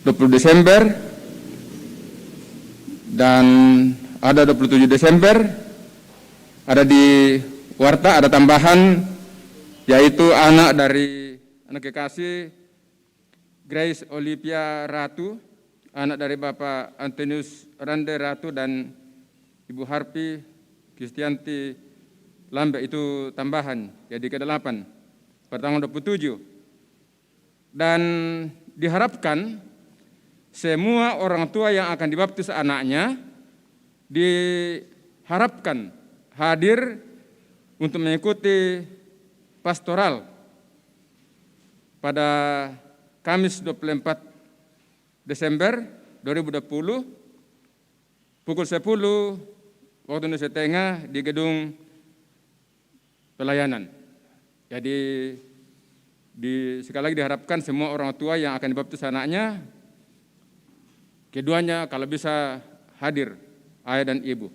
20 Desember dan ada 27 Desember. Ada di warta, ada tambahan, yaitu anak kekasih Grace Olivia Ratu, anak dari Bapak Antonius Rande Ratu dan Ibu Harpi Kristianti Lambe, itu tambahan, jadi ke-8 pada tanggal 27. Dan diharapkan semua orang tua yang akan dibaptis anaknya diharapkan hadir untuk mengikuti pastoral pada Kamis 24 Desember 2020 pukul 10 waktu Indonesia Tengah di gedung pelayanan. Jadi sekali lagi diharapkan semua orang tua yang akan dibaptis anaknya, keduanya kalau bisa hadir, ayah dan ibu.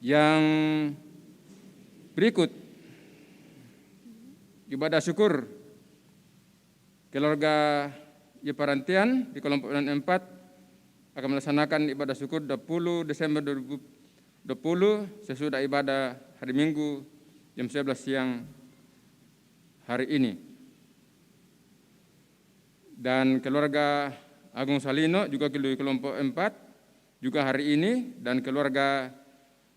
Yang berikut, ibadah syukur keluarga Yeparantian di kelompok 4 akan melaksanakan ibadah syukur 20 Desember 2020 sesudah ibadah hari Minggu jam 11 siang hari ini. Dan keluarga Agung Salino juga di kelompok 4 juga hari ini, dan keluarga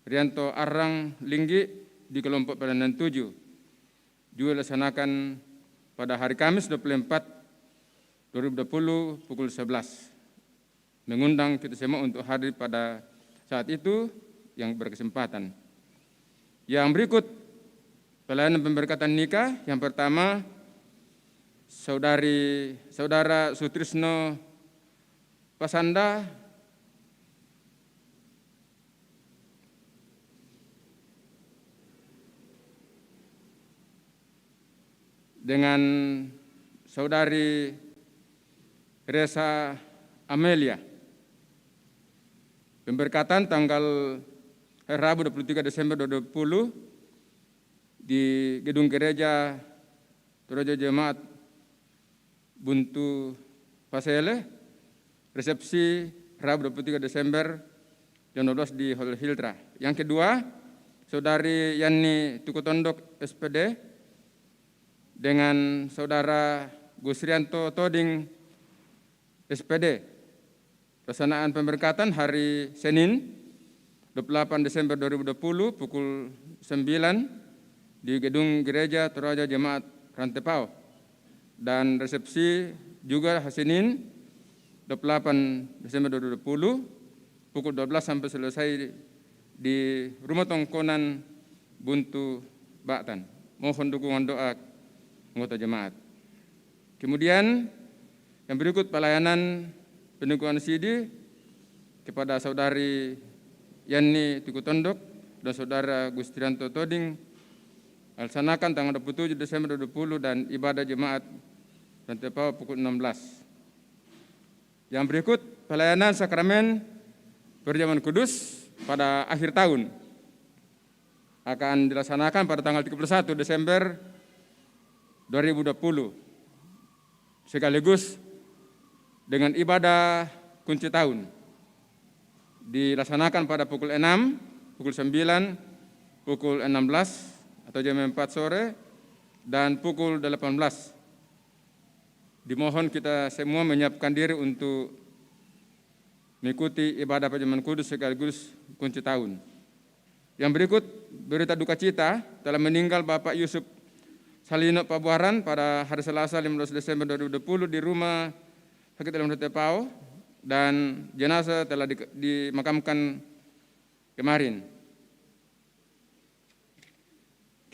Rianto Arang Linggi di kelompok pelayanan 7 juga dilaksanakan pada hari Kamis 24 2020 pukul 11. Mengundang kita semua untuk hadir pada saat itu yang berkesempatan. Yang berikut pelayanan pemberkatan nikah. Yang pertama, Saudara Sutrisno Pasanda dengan Saudari Resa Amelia. Pemberkatan tanggal Rabu 23 Desember 2020 di Gedung Gereja Toraja Jemaat Buntu Pasele. Resepsi Rabu 23 Desember jam 12 di Hotel Hiltra. Yang kedua, Saudari Yani Tukutondok SPD dengan Saudara Gusrianto Toding SPD. Pelaksanaan pemberkatan hari Senin 28 Desember 2020 pukul 9 di Gedung Gereja Toraja Jemaat Rantepao. Dan resepsi juga hari Senin 28 Desember 2020 pukul 12 sampai selesai di Rumah Tongkonan Buntu Batan. Mohon dukungan doa anggota jemaat. Kemudian yang berikut pelayanan pendukungan CD kepada Saudari Yani Tukutondok dan Saudara Gustrianto Toding laksanakan tanggal 27 Desember 2020 dan ibadah jemaat Rantepao pukul 16. Yang berikut pelayanan sakramen perjamuan kudus pada akhir tahun akan dilaksanakan pada tanggal 31 Desember 2020 sekaligus dengan ibadah kunci tahun dilaksanakan pada pukul 6, pukul 9, pukul 16 atau jam 4 sore dan pukul 18. Dimohon kita semua menyiapkan diri untuk mengikuti ibadah perjamuan kudus sekaligus kunci tahun. Yang berikut berita duka cita telah meninggal Bapak Yusuf Salino Pabuaran pada hari Selasa 15 Desember 2020 di rumah sakit dalam Rantepao, dan jenazah telah dimakamkan kemarin.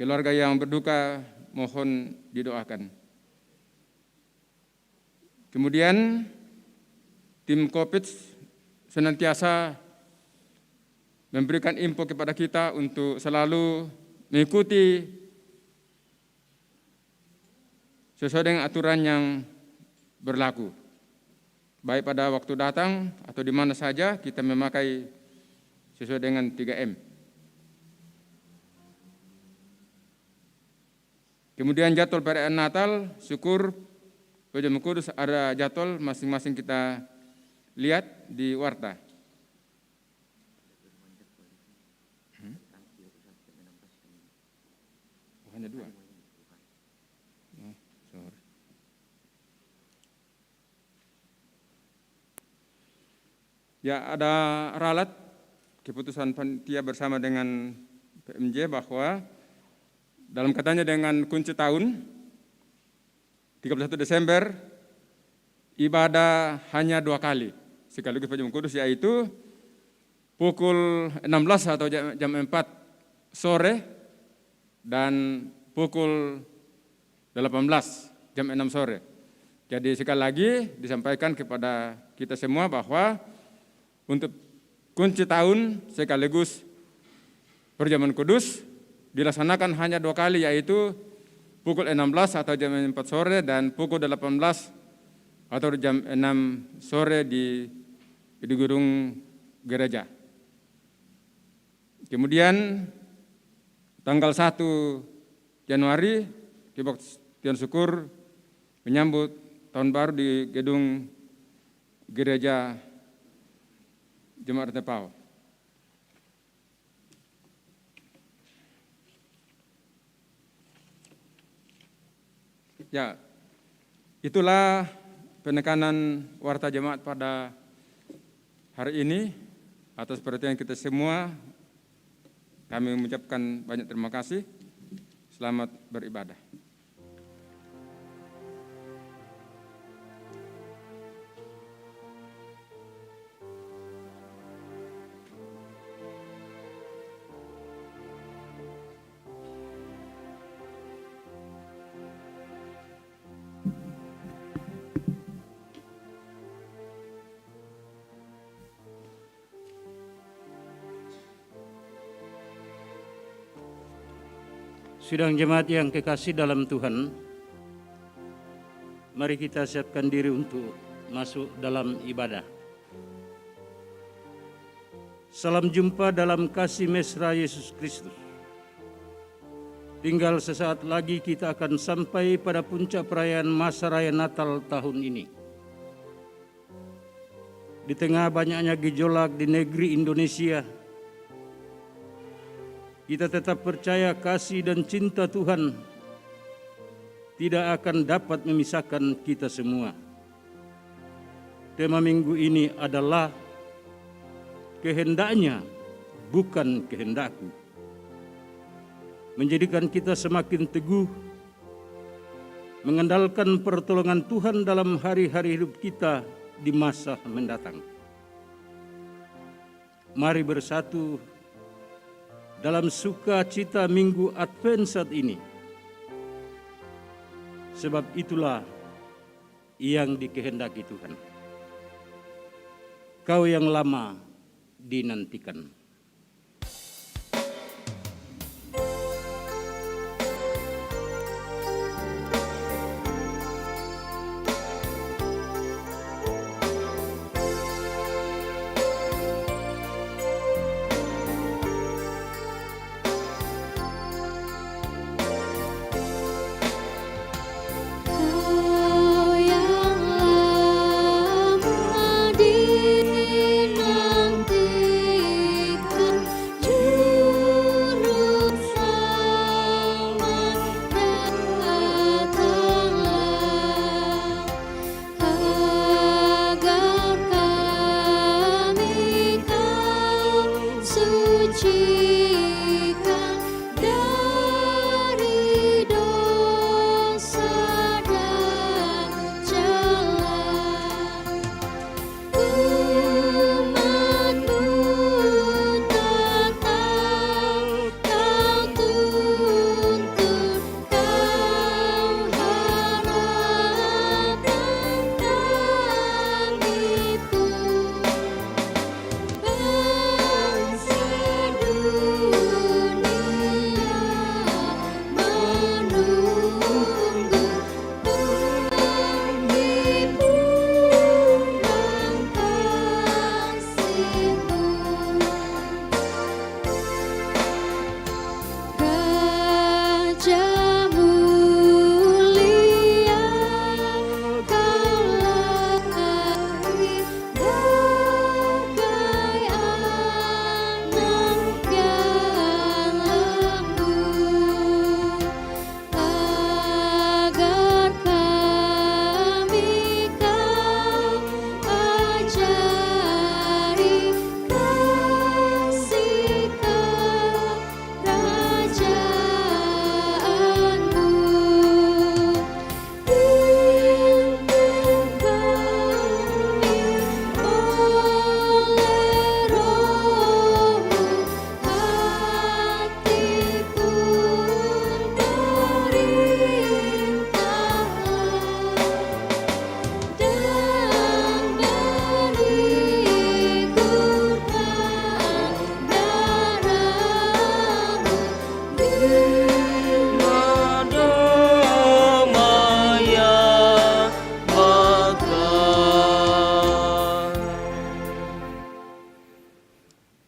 Keluarga yang berduka mohon didoakan. Kemudian tim COVID senantiasa memberikan info kepada kita untuk selalu mengikuti sesuai dengan aturan yang berlaku. Baik pada waktu datang atau di mana saja kita memakai sesuai dengan 3M. Kemudian jadwal perayaan Natal, syukur, Perjamuan Kudus ada jadwal masing-masing kita lihat di warta. Hanya 2. Oh, sorry. Ya, ada ralat keputusan panitia bersama dengan PMJ bahwa dalam katanya dengan kunci tahun 31 Desember ibadah hanya 2 kali sekaligus Perjamuan Kudus, yaitu pukul 16 atau jam 4 sore dan pukul 18 jam 6 sore. Jadi sekali lagi disampaikan kepada kita semua bahwa untuk kunci tahun sekaligus Perjamuan Kudus dilaksanakan hanya 2 kali, yaitu pukul 16 atau jam 4 sore dan pukul 18 atau jam 6 sore di gedung gereja. Kemudian tanggal 1 Januari kebaktian syukur menyambut tahun baru di gedung gereja Jemaat Nepal. Ya, itulah penekanan warta jemaat pada hari ini. Atas perhatian kita semua, kami mengucapkan banyak terima kasih. Selamat beribadah. Sidang jemaat yang kekasih dalam Tuhan, mari kita siapkan diri untuk masuk dalam ibadah. Salam jumpa dalam kasih mesra Yesus Kristus. Tinggal sesaat lagi kita akan sampai pada puncak perayaan masa raya Natal tahun ini. Di tengah banyaknya gejolak di negeri Indonesia, kita tetap percaya kasih dan cinta Tuhan tidak akan dapat memisahkan kita semua. Tema minggu ini adalah kehendaknya, bukan kehendakku. Menjadikan kita semakin teguh, mengandalkan pertolongan Tuhan dalam hari-hari hidup kita di masa mendatang. Mari bersatu dalam sukacita Minggu Advent saat ini. Sebab itulah yang dikehendaki Tuhan. Kau yang lama dinantikan.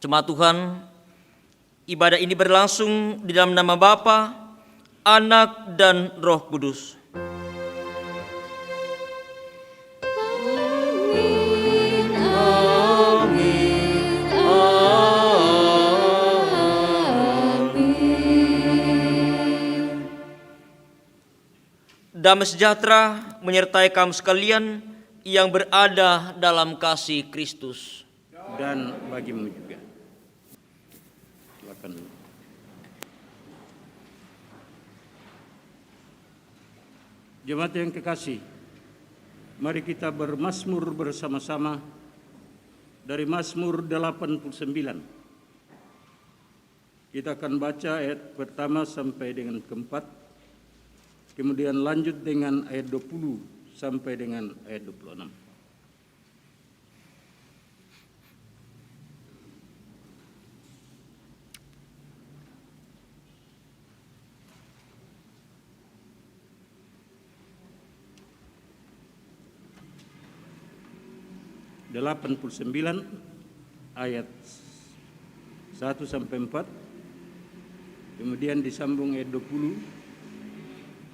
Jemaat Tuhan, ibadah ini berlangsung di dalam nama Bapa, Anak, dan Roh Kudus. Damai sejahtera menyertai kamu sekalian yang berada dalam kasih Kristus. Dan bagimu juga. Silakan. Jemaat yang kekasih, mari kita bermazmur bersama-sama dari Mazmur 89. Kita akan baca ayat pertama sampai dengan keempat. Kemudian lanjut dengan ayat 20 sampai dengan ayat 26. (89) ayat 1 sampai 4. Kemudian disambung ayat 20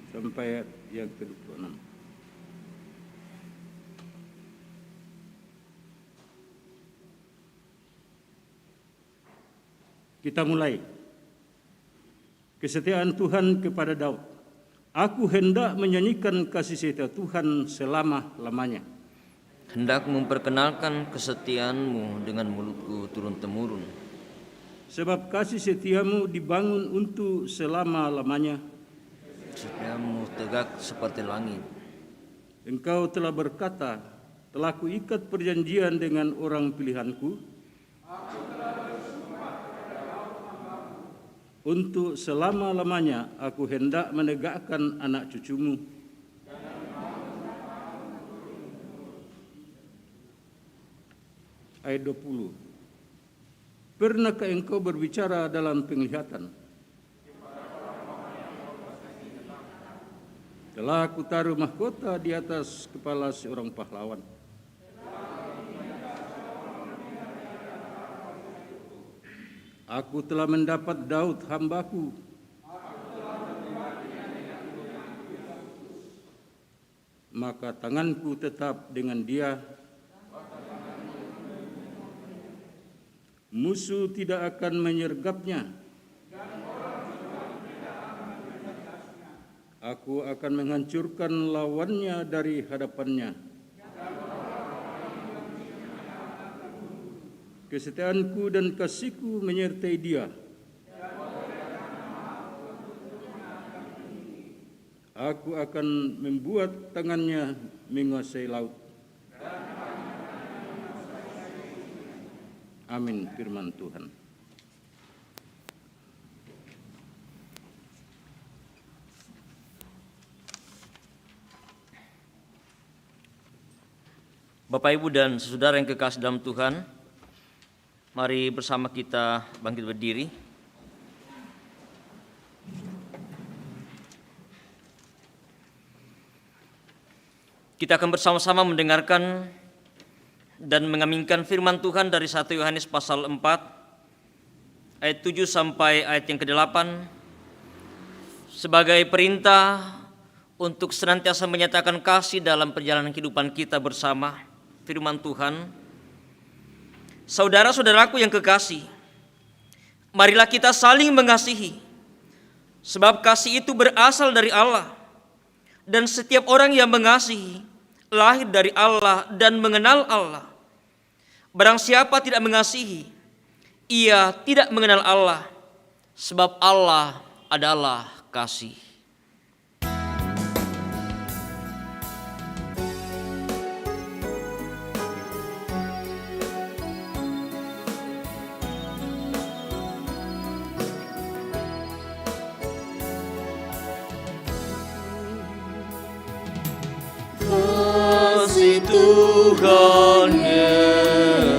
sampai ayat yang ke-26. Kita mulai. Kesetiaan Tuhan kepada Daud. Aku hendak menyanyikan kasih setia Tuhan selama-lamanya. Hendak memperkenalkan kesetiaanmu dengan mulutku turun-temurun. Sebab kasih setiamu dibangun untuk selama-lamanya. Setiamu tegak seperti langit. Engkau telah berkata, telah kuikat perjanjian dengan orang pilihanku, untuk selama-lamanya aku hendak menegakkan anak cucumu. Ayat 20. Pernahkah engkau berbicara dalam penglihatan? Telah aku taruh mahkota di atas kepala seorang pahlawan. Aku telah mendapat Daud hambaku. Maka tanganku tetap dengan dia. Musuh tidak akan menyergapnya. Aku akan menghancurkan lawannya dari hadapannya. Kesetiaanku dan kasihku menyertai dia. Aku akan membuat tangannya menguasai laut. Amin, firman Tuhan. Bapak, Ibu, dan saudara yang kekasih dalam Tuhan, mari bersama kita bangkit berdiri. Kita akan bersama-sama mendengarkan dan mengaminkan firman Tuhan dari 1 Yohanes pasal 4, ayat 7 sampai ayat yang ke-8, sebagai perintah untuk senantiasa menyatakan kasih dalam perjalanan kehidupan kita bersama. Firman Tuhan, saudara-saudaraku yang kekasih, marilah kita saling mengasihi, sebab kasih itu berasal dari Allah, dan setiap orang yang mengasihi lahir dari Allah dan mengenal Allah. Barang siapa tidak mengasihi, ia tidak mengenal Allah, sebab Allah adalah kasih. Tuhan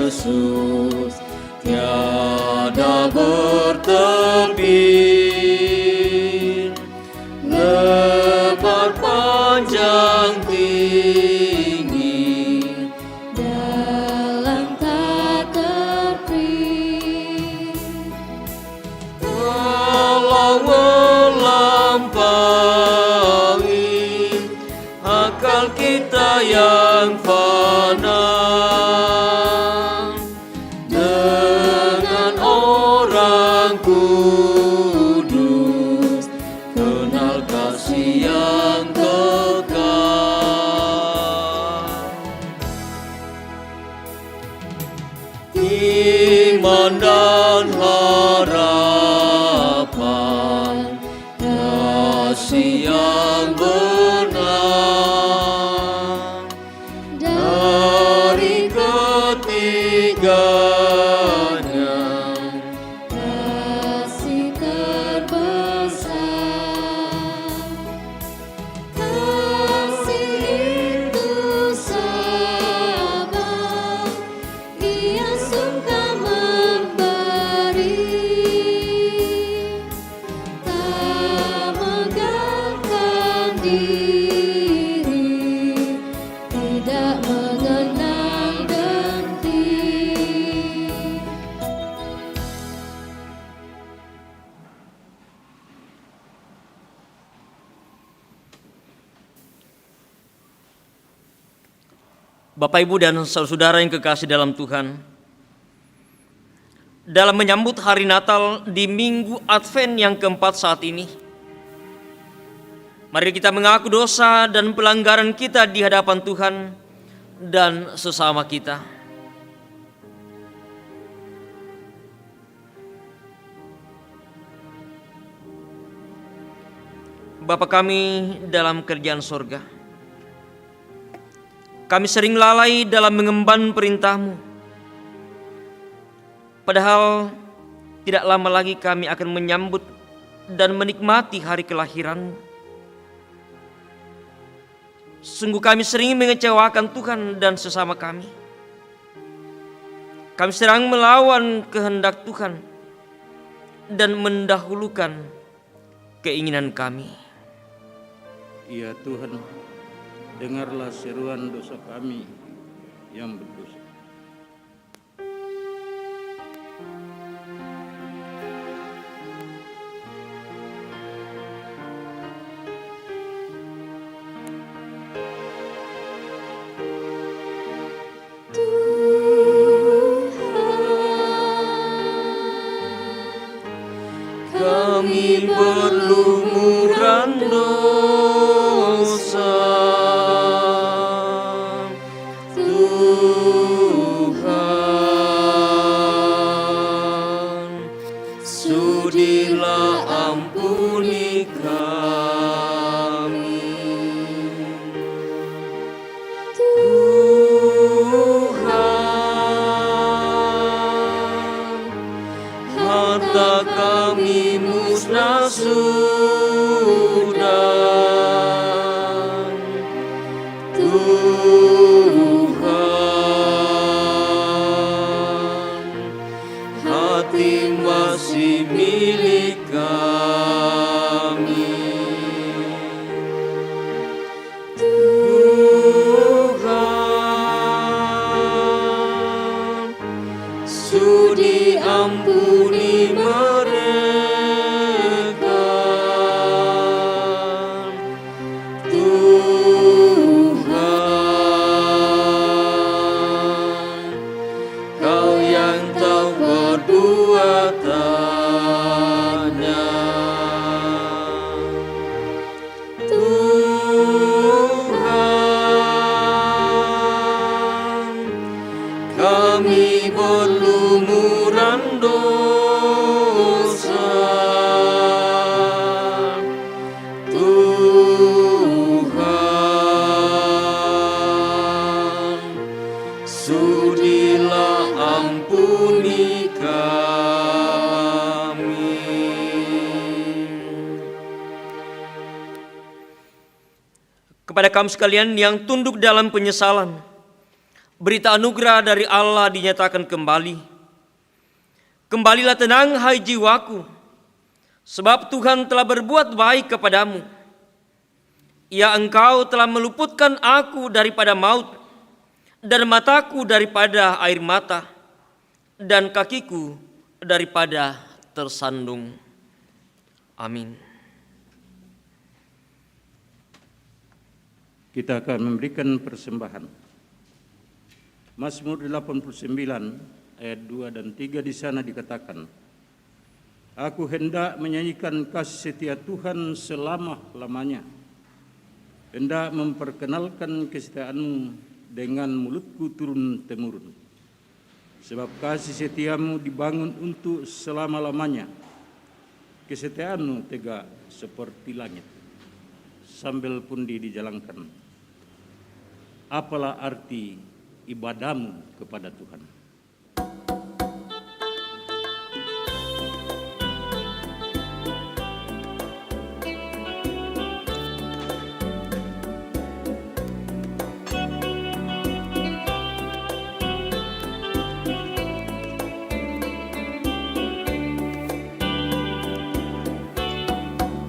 Yesus tiada bertepi, lebar panjang tinggi, dalam tak tepi. iman dan harapan, kasih yang benar dari ketiganya, kasih terbesar. Kasih itu sabar, Ia sungkan memberi, tak megahkan diri, tidak mengenal dengki. Bapak, Ibu, dan saudara-saudara yang kekasih dalam Tuhan, dalam menyambut hari Natal di Minggu Advent yang keempat saat ini, mari kita mengaku dosa dan pelanggaran kita di hadapan Tuhan dan sesama kita. Bapa kami dalam kerajaan sorga, kami sering lalai dalam mengemban perintah-Mu. Padahal tidak lama lagi kami akan menyambut dan menikmati hari kelahiran-Mu. Sungguh kami sering mengecewakan Tuhan dan sesama kami. Kami sering melawan kehendak Tuhan dan mendahulukan keinginan kami. Ya Tuhan, dengarlah seruan dosa kami yang berdosa. kami berlumuran dosa. Tuhan, sudilah ampuni kami. Tuhan, harta kami musnah sudah. Tuhan, hati masih milik kami. Tuhan, sudi ampuni mereka. Tuhan, Kau yang tahu perbuatannya. Tuhan, kami berlumuran dosa. Tuhan, sudilah ampuni kami. Kepada kamu sekalian yang tunduk dalam penyesalan, berita anugerah dari Allah dinyatakan kembali. Kembalilah tenang hai jiwaku, sebab Tuhan telah berbuat baik kepadamu. Ya, Engkau telah meluputkan aku daripada maut, dan mataku daripada air mata, dan kakiku daripada tersandung. Amin. Kita akan memberikan persembahan. Mazmur 89 ayat 2 dan 3 di sana dikatakan, Aku hendak menyanyikan kasih setia Tuhan selama-lamanya, hendak memperkenalkan kesetiaan-Mu dengan mulutku turun-temurun. sebab kasih setiamu dibangun untuk selama-lamanya. Kesetiaanmu tegak seperti langit, sambil pundi dijalankan. Apalah arti ibadahmu kepada Tuhan?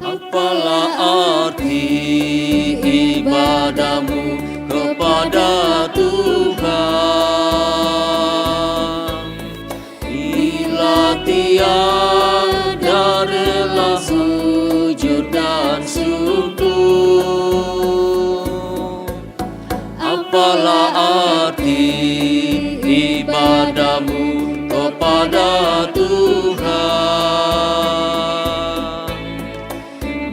Apalah arti ibadahmu kepada Tuhan, bila tiada rela sujud dan syukur. Apalah arti ibadahmu kepada Tuhan,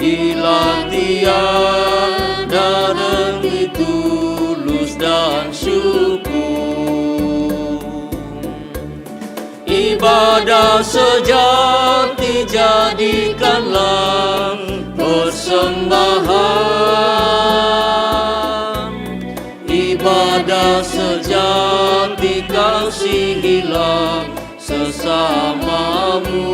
bila tiada rela tulus dan syukur. Ibadah sejati jadikanlah persembahan. Ibadah sejati kasihilah sesamamu.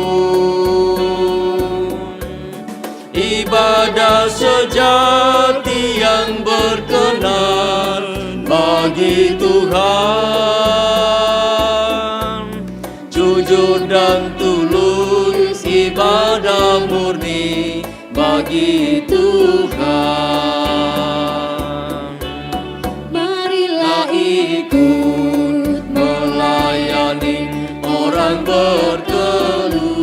Ibadah sejati yang berkenan bagi Tuhan, jujur dan tulus ibadah murni bagi Tuhan. Marilah ikut melayani orang berkeluh,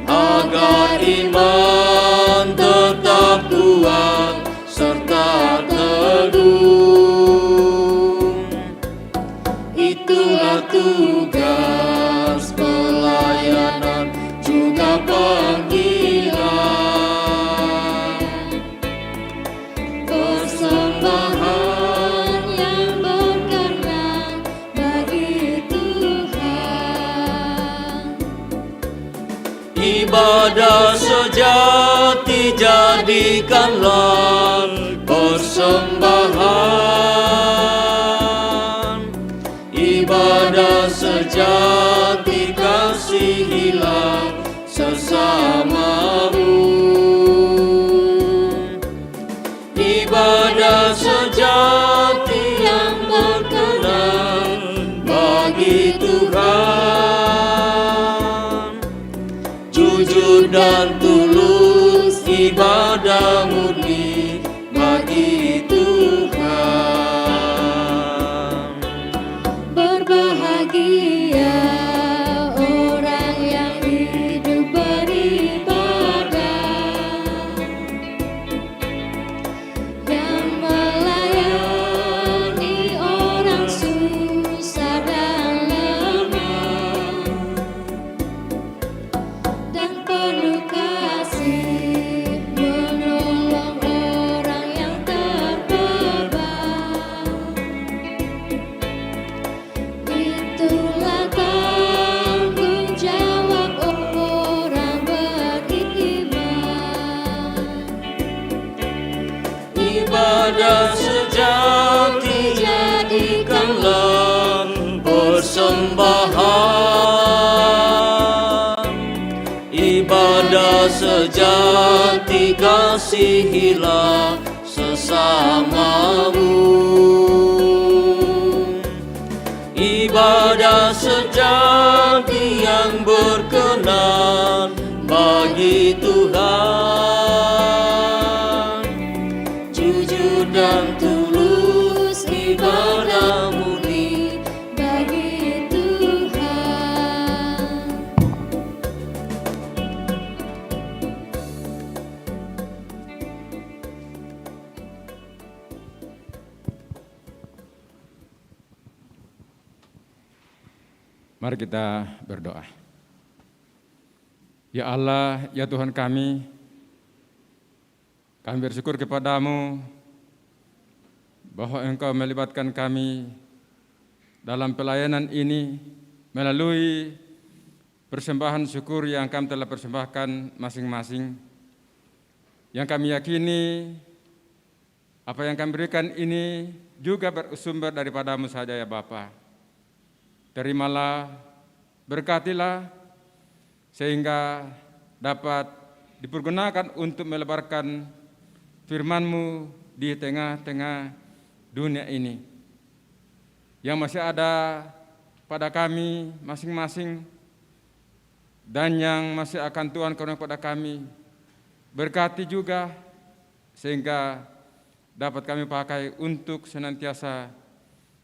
agar iman tetap kuat serta teguh. Itulah tugas pelayanan juga panggilan, Persembahan yang berkenan bagi Tuhan. ibadah sejati jadikanlah persembahan. Ibadah sejati kasihilah sesamamu. Ibadah sejati yang berkenan bagi Tuhan, jujur dan tulus ibadah murni bagi Tuhan. Berbahagia orang yang hidup beribadah dan melayani orang susah dan lemah, dan penuh kasih menolong orang yang terbeban. Itulah tanggung jawab orang beriman. Ibadah sejati jadikanlah persembahan. Ibadah sejati kasihilah sesamamu. Ibadah sejati yang berkenan bagi Tuhan, jujur dan tulus ibadah murni Bagi Tuhan. Mari kita berdoa. Ya Allah, ya Tuhan kami bersyukur kepadamu bahwa Engkau melibatkan kami dalam pelayanan ini melalui persembahan syukur yang kami telah persembahkan masing-masing. Yang kami yakini apa yang kami berikan ini juga bersumber daripadamu saja ya Bapa. Terimalah, berkatilah, sehingga dapat dipergunakan untuk melebarkan firman-Mu di tengah-tengah dunia ini. Yang masih ada pada kami masing-masing dan yang masih akan Tuhan karuniakan kepada kami, berkati juga sehingga dapat kami pakai untuk senantiasa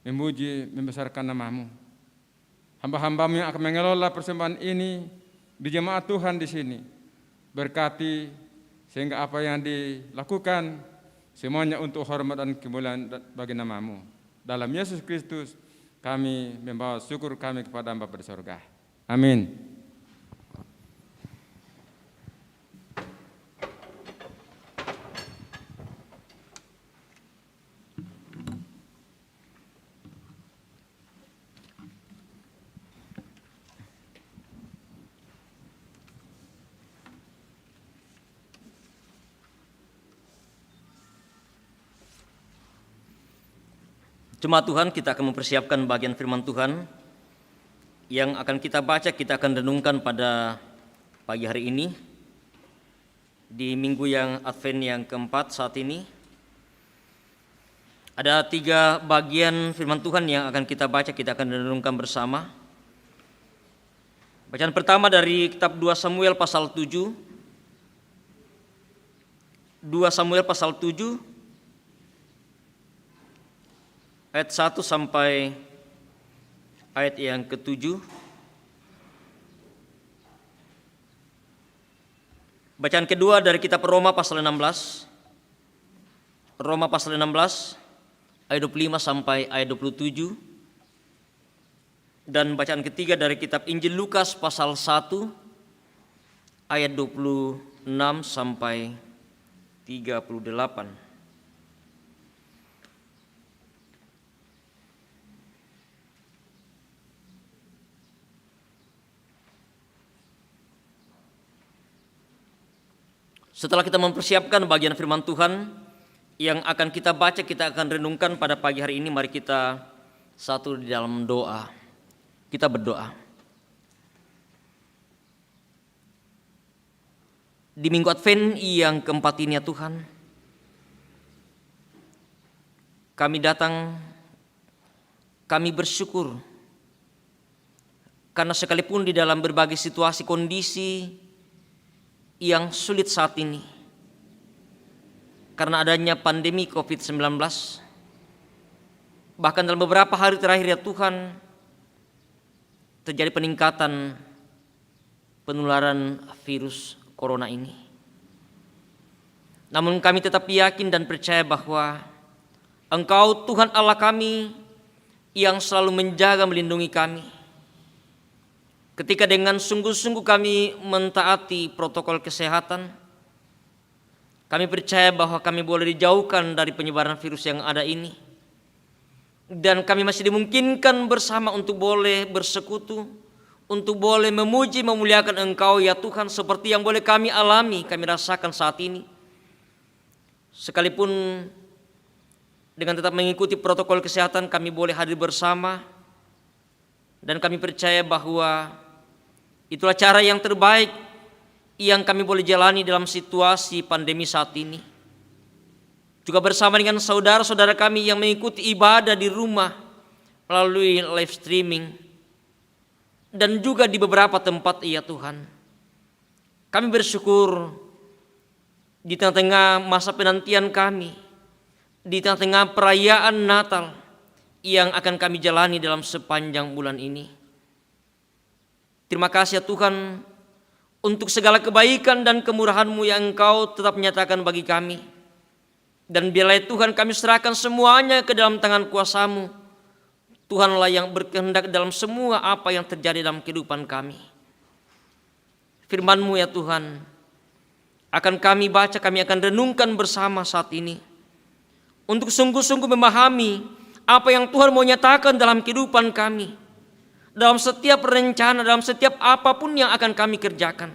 memuji, membesarkan nama-Mu. Hamba-hamba-Mu yang akan mengelola persembahan ini di jemaat Tuhan di sini, berkati sehingga apa yang dilakukan semuanya untuk hormat dan kemuliaan bagi nama-Mu. Dalam Yesus Kristus kami membawa syukur kami kepada Bapa di surga. Amin. Jemaat Tuhan, kita akan mempersiapkan bagian firman Tuhan yang akan kita baca, kita akan renungkan pada pagi hari ini di minggu yang Advent yang keempat saat ini. Ada 3 bagian firman Tuhan yang akan kita baca, kita akan renungkan bersama. Bacaan pertama dari kitab 2 Samuel pasal 7. 2 Samuel pasal 7 ayat 1 sampai ayat yang ke-7. Bacaan kedua dari kitab Roma pasal 16. Roma pasal 16 ayat 25 sampai ayat 27. Dan bacaan ketiga dari kitab Injil Lukas pasal 1 ayat 26 sampai 38. Setelah kita mempersiapkan bagian firman Tuhan yang akan kita baca, kita akan renungkan pada pagi hari ini, mari kita satu di dalam doa. Kita berdoa. Di minggu Advent yang keempat ini ya Tuhan, kami datang, kami bersyukur karena sekalipun di dalam berbagai situasi kondisi yang sulit saat ini karena adanya pandemi COVID-19, bahkan dalam beberapa hari terakhir ya Tuhan terjadi peningkatan penularan virus corona ini. Namun kami tetap yakin dan percaya bahwa Engkau Tuhan Allah kami yang selalu menjaga melindungi kami. Ketika dengan sungguh-sungguh kami mentaati protokol kesehatan, kami percaya bahwa kami boleh dijauhkan dari penyebaran virus yang ada ini. Dan kami masih dimungkinkan bersama untuk boleh bersekutu, untuk boleh memuji, memuliakan Engkau ya Tuhan, seperti yang boleh kami alami, kami rasakan saat ini. Sekalipun dengan tetap mengikuti protokol kesehatan, kami boleh hadir bersama. Dan kami percaya bahwa itulah cara yang terbaik yang kami boleh jalani dalam situasi pandemi saat ini. Juga bersama dengan saudara-saudara kami yang mengikuti ibadah di rumah melalui live streaming dan juga di beberapa tempat ya Tuhan. Kami bersyukur di tengah-tengah masa penantian kami, di tengah-tengah perayaan Natal yang akan kami jalani dalam sepanjang bulan ini. Terima kasih ya Tuhan untuk segala kebaikan dan kemurahan-Mu yang Engkau tetap menyatakan bagi kami. Dan biarlah Tuhan kami serahkan semuanya ke dalam tangan kuasa-Mu. Tuhanlah yang berkehendak dalam semua apa yang terjadi dalam kehidupan kami. Firman-Mu ya Tuhan akan kami baca, kami akan renungkan bersama saat ini. Untuk sungguh-sungguh memahami apa yang Tuhan mau nyatakan dalam kehidupan kami, dalam setiap rencana, dalam setiap apapun yang akan kami kerjakan.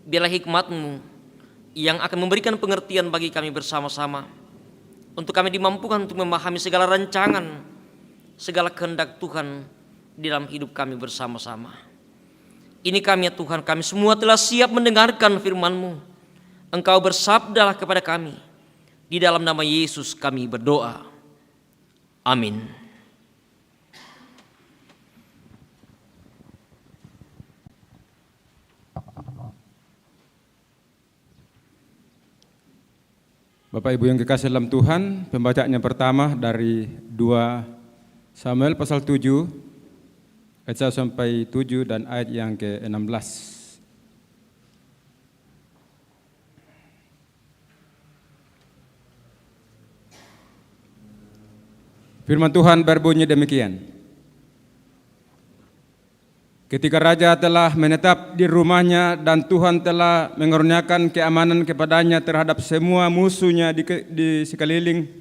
Biarlah hikmat-Mu yang akan memberikan pengertian bagi kami bersama-sama, untuk kami dimampukan untuk memahami segala rancangan, segala kehendak Tuhan di dalam hidup kami bersama-sama. Ini kami ya Tuhan, kami semua telah siap mendengarkan firman-Mu. Engkau bersabdalah kepada kami. Di dalam nama Yesus kami berdoa. Amin. Bapak Ibu yang kekasih dalam Tuhan, pembacaannya pertama dari 2 Samuel pasal 7 ayat 1 sampai 7 dan ayat yang ke-16. Firman Tuhan berbunyi demikian. Ketika raja telah menetap di rumahnya dan Tuhan telah mengaruniakan keamanan kepadanya terhadap semua musuhnya di sekeliling,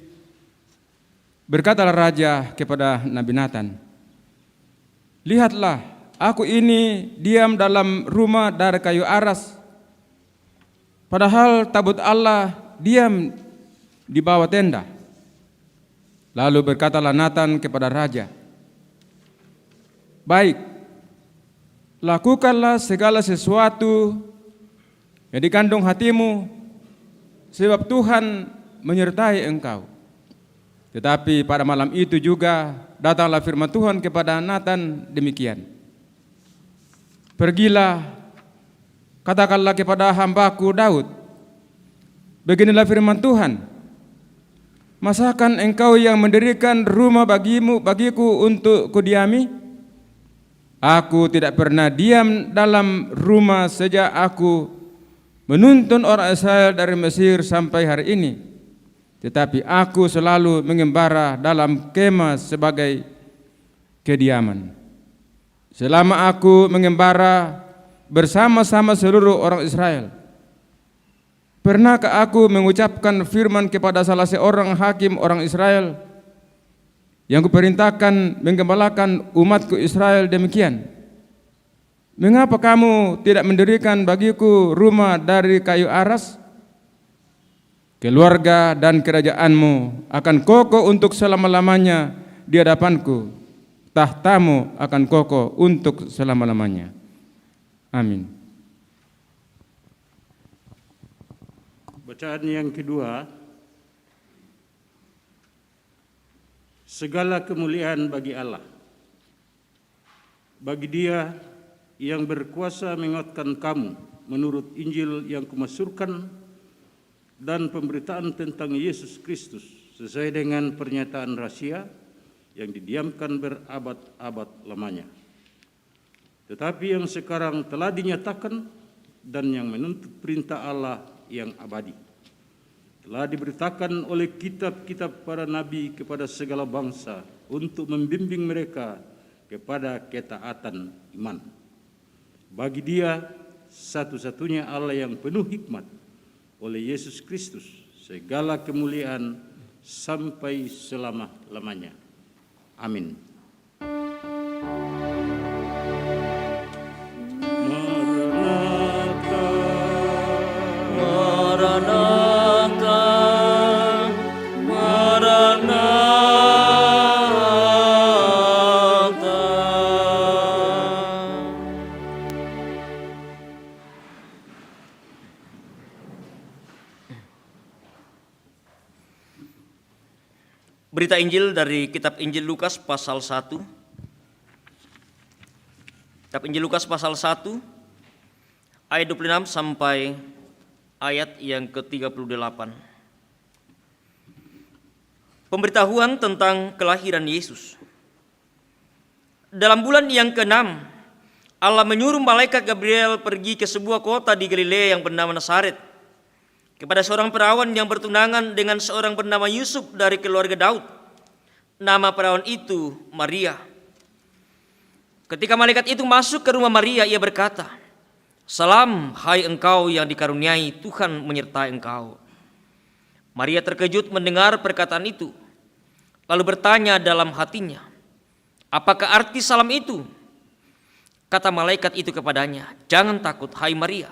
berkatalah raja kepada Nabi Nathan, "Lihatlah, aku ini diam dalam rumah dari kayu aras, padahal tabut Allah diam di bawah tenda." Lalu berkatalah Nathan kepada raja, "Baik, lakukanlah segala sesuatu yang dikandung hatimu, sebab Tuhan menyertai engkau." Tetapi pada malam itu juga datanglah firman Tuhan kepada Nathan demikian, "Pergilah, katakanlah kepada hambaku Daud, beginilah firman Tuhan, masakan engkau yang mendirikan rumah bagiku untuk kudiami? Aku tidak pernah diam dalam rumah sejak aku menuntun orang Israel dari Mesir sampai hari ini. Tetapi aku selalu mengembara dalam kemah sebagai kediaman. Selama aku mengembara bersama-sama seluruh orang Israel, pernahkah aku mengucapkan firman kepada salah seorang hakim orang Israel yang kuperintahkan menggembalakan umatku Israel demikian? Mengapa kamu tidak mendirikan bagiku rumah dari kayu aras? Keluarga dan kerajaanmu akan kokoh untuk selama-lamanya di hadapanku. Tahtamu akan kokoh untuk selama-lamanya. Amin." Bacaan yang kedua. Segala kemuliaan bagi Allah, bagi Dia yang berkuasa menguatkan kamu menurut Injil yang kumasyurkan dan pemberitaan tentang Yesus Kristus sesuai dengan pernyataan rahasia yang didiamkan berabad-abad lamanya, tetapi yang sekarang telah dinyatakan dan yang menuntut perintah Allah yang abadi, telah diberitakan oleh kitab-kitab para nabi kepada segala bangsa untuk membimbing mereka kepada ketaatan iman. Bagi Dia satu-satunya Allah yang penuh hikmat, oleh Yesus Kristus, segala kemuliaan sampai selama-lamanya. Amin. Maranatha, Maranatha, Maranatha. Berita Injil dari kitab Injil Lukas pasal 1. Kitab Injil Lukas pasal 1 ayat 26 sampai ayat yang ke-38. Pemberitahuan tentang kelahiran Yesus. Dalam bulan yang ke-6, Allah menyuruh malaikat Gabriel pergi ke sebuah kota di Galilea yang bernama Nazaret, kepada seorang perawan yang bertunangan dengan seorang bernama Yusuf dari keluarga Daud. Nama perawan itu Maria. Ketika malaikat itu masuk ke rumah Maria, ia berkata, "Salam, hai engkau yang dikaruniai, Tuhan menyertai engkau." Maria terkejut mendengar perkataan itu. lalu bertanya dalam hatinya, apakah arti salam itu? Kata malaikat itu kepadanya, jangan takut hai Maria,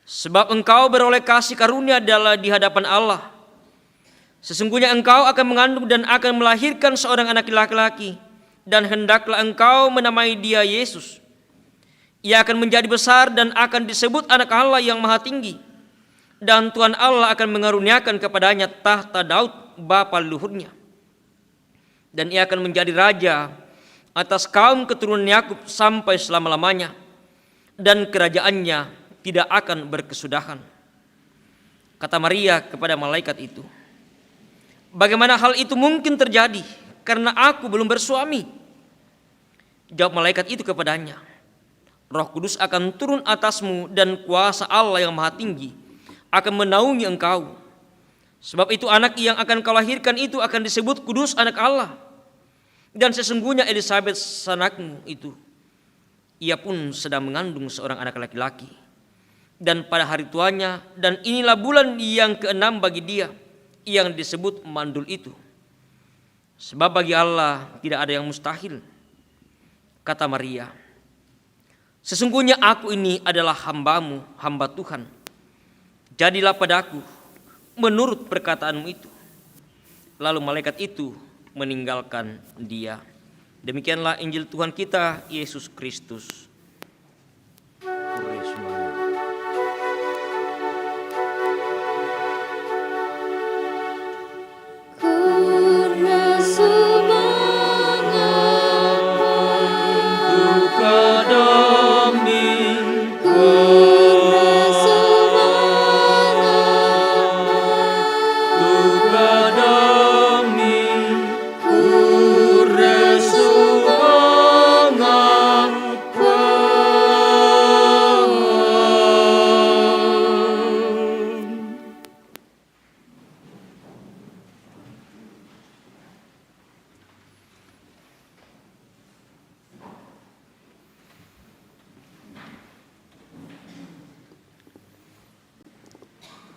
sebab engkau beroleh kasih karunia adalah di hadapan Allah. Sesungguhnya engkau akan mengandung dan akan melahirkan seorang anak laki-laki, dan hendaklah engkau menamai dia Yesus. Ia akan menjadi besar dan akan disebut anak Allah yang maha tinggi. Dan Tuhan Allah akan mengaruniakan kepadanya tahta Daud bapa leluhurnya. Dan ia akan menjadi raja atas kaum keturunan Yakub sampai selama-lamanya. Dan kerajaannya tidak akan berkesudahan. Kata Maria kepada malaikat itu, bagaimana hal itu mungkin terjadi? Karena aku belum bersuami. Jawab malaikat itu kepadanya, Roh Kudus akan turun atasmu dan kuasa Allah yang maha tinggi akan menaungi engkau. Sebab itu anak yang akan kau lahirkan itu akan disebut kudus anak Allah. Dan sesungguhnya Elisabet sanakmu itu, ia pun sedang mengandung seorang anak laki-laki. Dan pada hari tuanya, dan inilah bulan yang ke-6 bagi dia, yang disebut mandul itu. Sebab bagi Allah tidak ada yang mustahil. Kata Maria, sesungguhnya aku ini adalah hambamu, hamba Tuhan. Jadilah padaku menurut perkataanmu itu. Lalu malaikat itu meninggalkan dia. Demikianlah Injil Tuhan kita Yesus Kristus.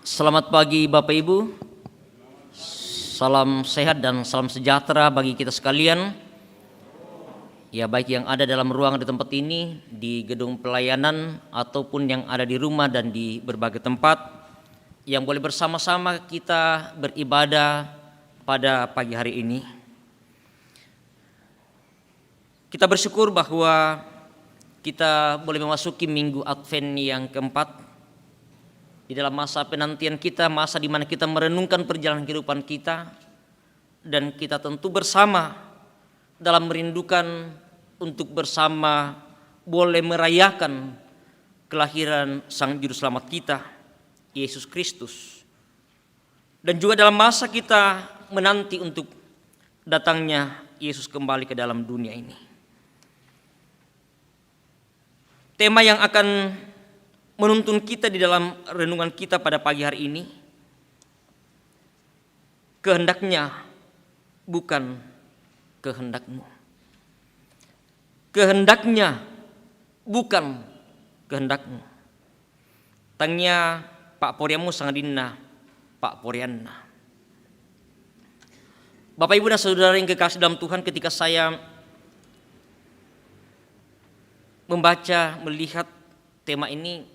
Selamat pagi Bapak Ibu, salam sehat dan salam sejahtera bagi kita sekalian. Ya, baik yang ada dalam ruangan di tempat ini, di gedung pelayanan, ataupun yang ada di rumah dan di berbagai tempat, yang boleh bersama-sama kita beribadah pada pagi hari ini. Kita bersyukur bahwa kita boleh memasuki minggu Advent yang keempat. Di dalam masa penantian kita, masa di mana kita merenungkan perjalanan kehidupan kita, dan kita tentu bersama dalam merindukan untuk bersama boleh merayakan kelahiran Sang Juru Selamat kita, Yesus Kristus. Dan juga dalam masa kita menanti untuk datangnya Yesus kembali ke dalam dunia ini. Tema yang akan menuntun kita di dalam renungan kita pada pagi hari ini, kehendaknya bukan kehendakmu. Kehendaknya bukan kehendakmu. Tangnya Pak Poriamu Sangadina, Pak Porianna. Bapak Ibu dan Saudara yang kekasih dalam Tuhan, ketika saya membaca, melihat tema ini,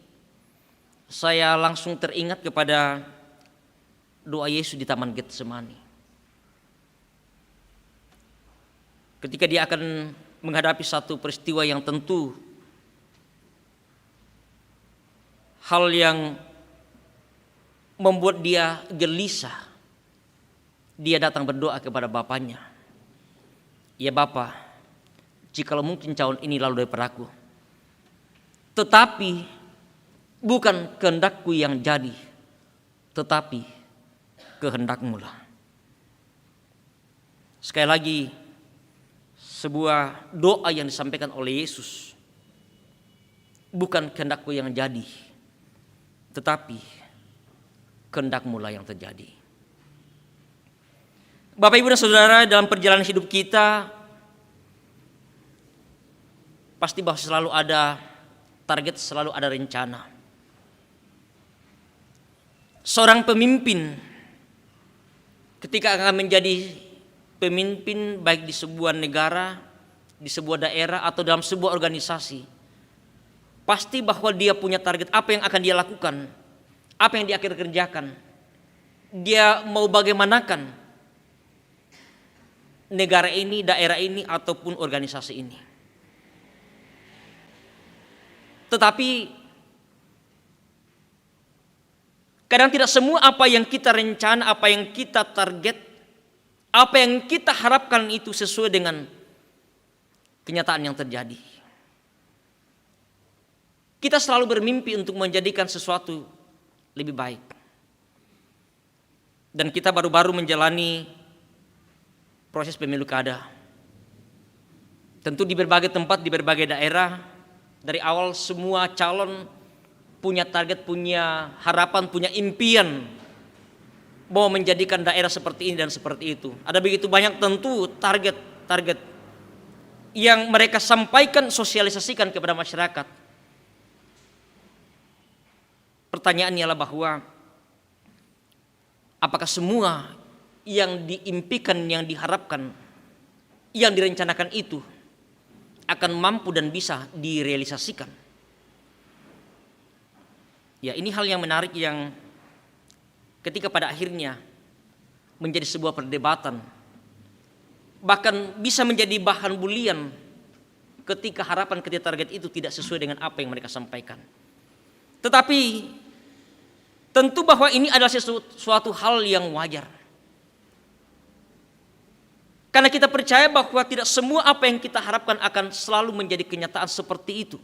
saya langsung teringat kepada doa Yesus di Taman Getsemani. Ketika dia akan menghadapi satu peristiwa yang tentu hal yang membuat dia gelisah, dia datang berdoa kepada Bapaknya. Ya Bapa, jikalau mungkin cawan ini lalu daripadaku, tetapi bukan kehendakku yang jadi, tetapi kehendak-Mu lah. Sekali lagi, sebuah doa yang disampaikan oleh Yesus. Bukan kehendakku yang jadi, tetapi kehendak-Mu lah yang terjadi. Bapak Ibu dan Saudara, dalam perjalanan hidup kita, pasti bahwa selalu ada target, selalu ada rencana. Seorang pemimpin ketika akan menjadi pemimpin baik di sebuah negara, di sebuah daerah atau dalam sebuah organisasi, pasti bahwa dia punya target apa yang akan dia lakukan, apa yang dia akan kerjakan. Dia mau bagaimanakan negara ini, daerah ini ataupun organisasi ini. Tetapi kadang tidak semua apa yang kita rencana, apa yang kita target, apa yang kita harapkan itu sesuai dengan kenyataan yang terjadi. Kita selalu bermimpi untuk menjadikan sesuatu lebih baik. Dan kita baru-baru menjalani proses pemilu kada. Tentu di berbagai tempat, di berbagai daerah, dari awal semua calon punya target, punya harapan, punya impian mau menjadikan daerah seperti ini dan seperti itu. Ada begitu banyak tentu target-target yang mereka sampaikan, sosialisasikan kepada masyarakat. Pertanyaannya adalah bahwa apakah semua yang diimpikan, yang diharapkan, yang direncanakan itu akan mampu dan bisa direalisasikan? Ya, ini hal yang menarik yang ketika pada akhirnya menjadi sebuah perdebatan, bahkan bisa menjadi bahan bulian ketika harapan, ketika target itu tidak sesuai dengan apa yang mereka sampaikan. Tetapi tentu bahwa ini adalah suatu hal yang wajar. Karena kita percaya bahwa tidak semua apa yang kita harapkan akan selalu menjadi kenyataan seperti itu.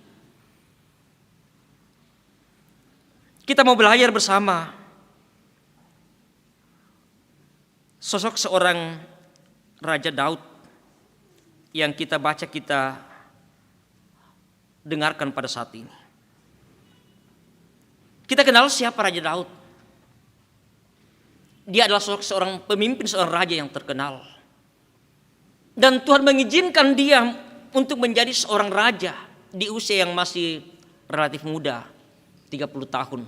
Kita mau belajar bersama sosok seorang Raja Daud yang kita baca, kita dengarkan pada saat ini. Kita kenal siapa Raja Daud. Dia adalah sosok seorang pemimpin, seorang raja yang terkenal. Dan Tuhan mengizinkan dia untuk menjadi seorang raja di usia yang masih relatif muda, 30 tahun.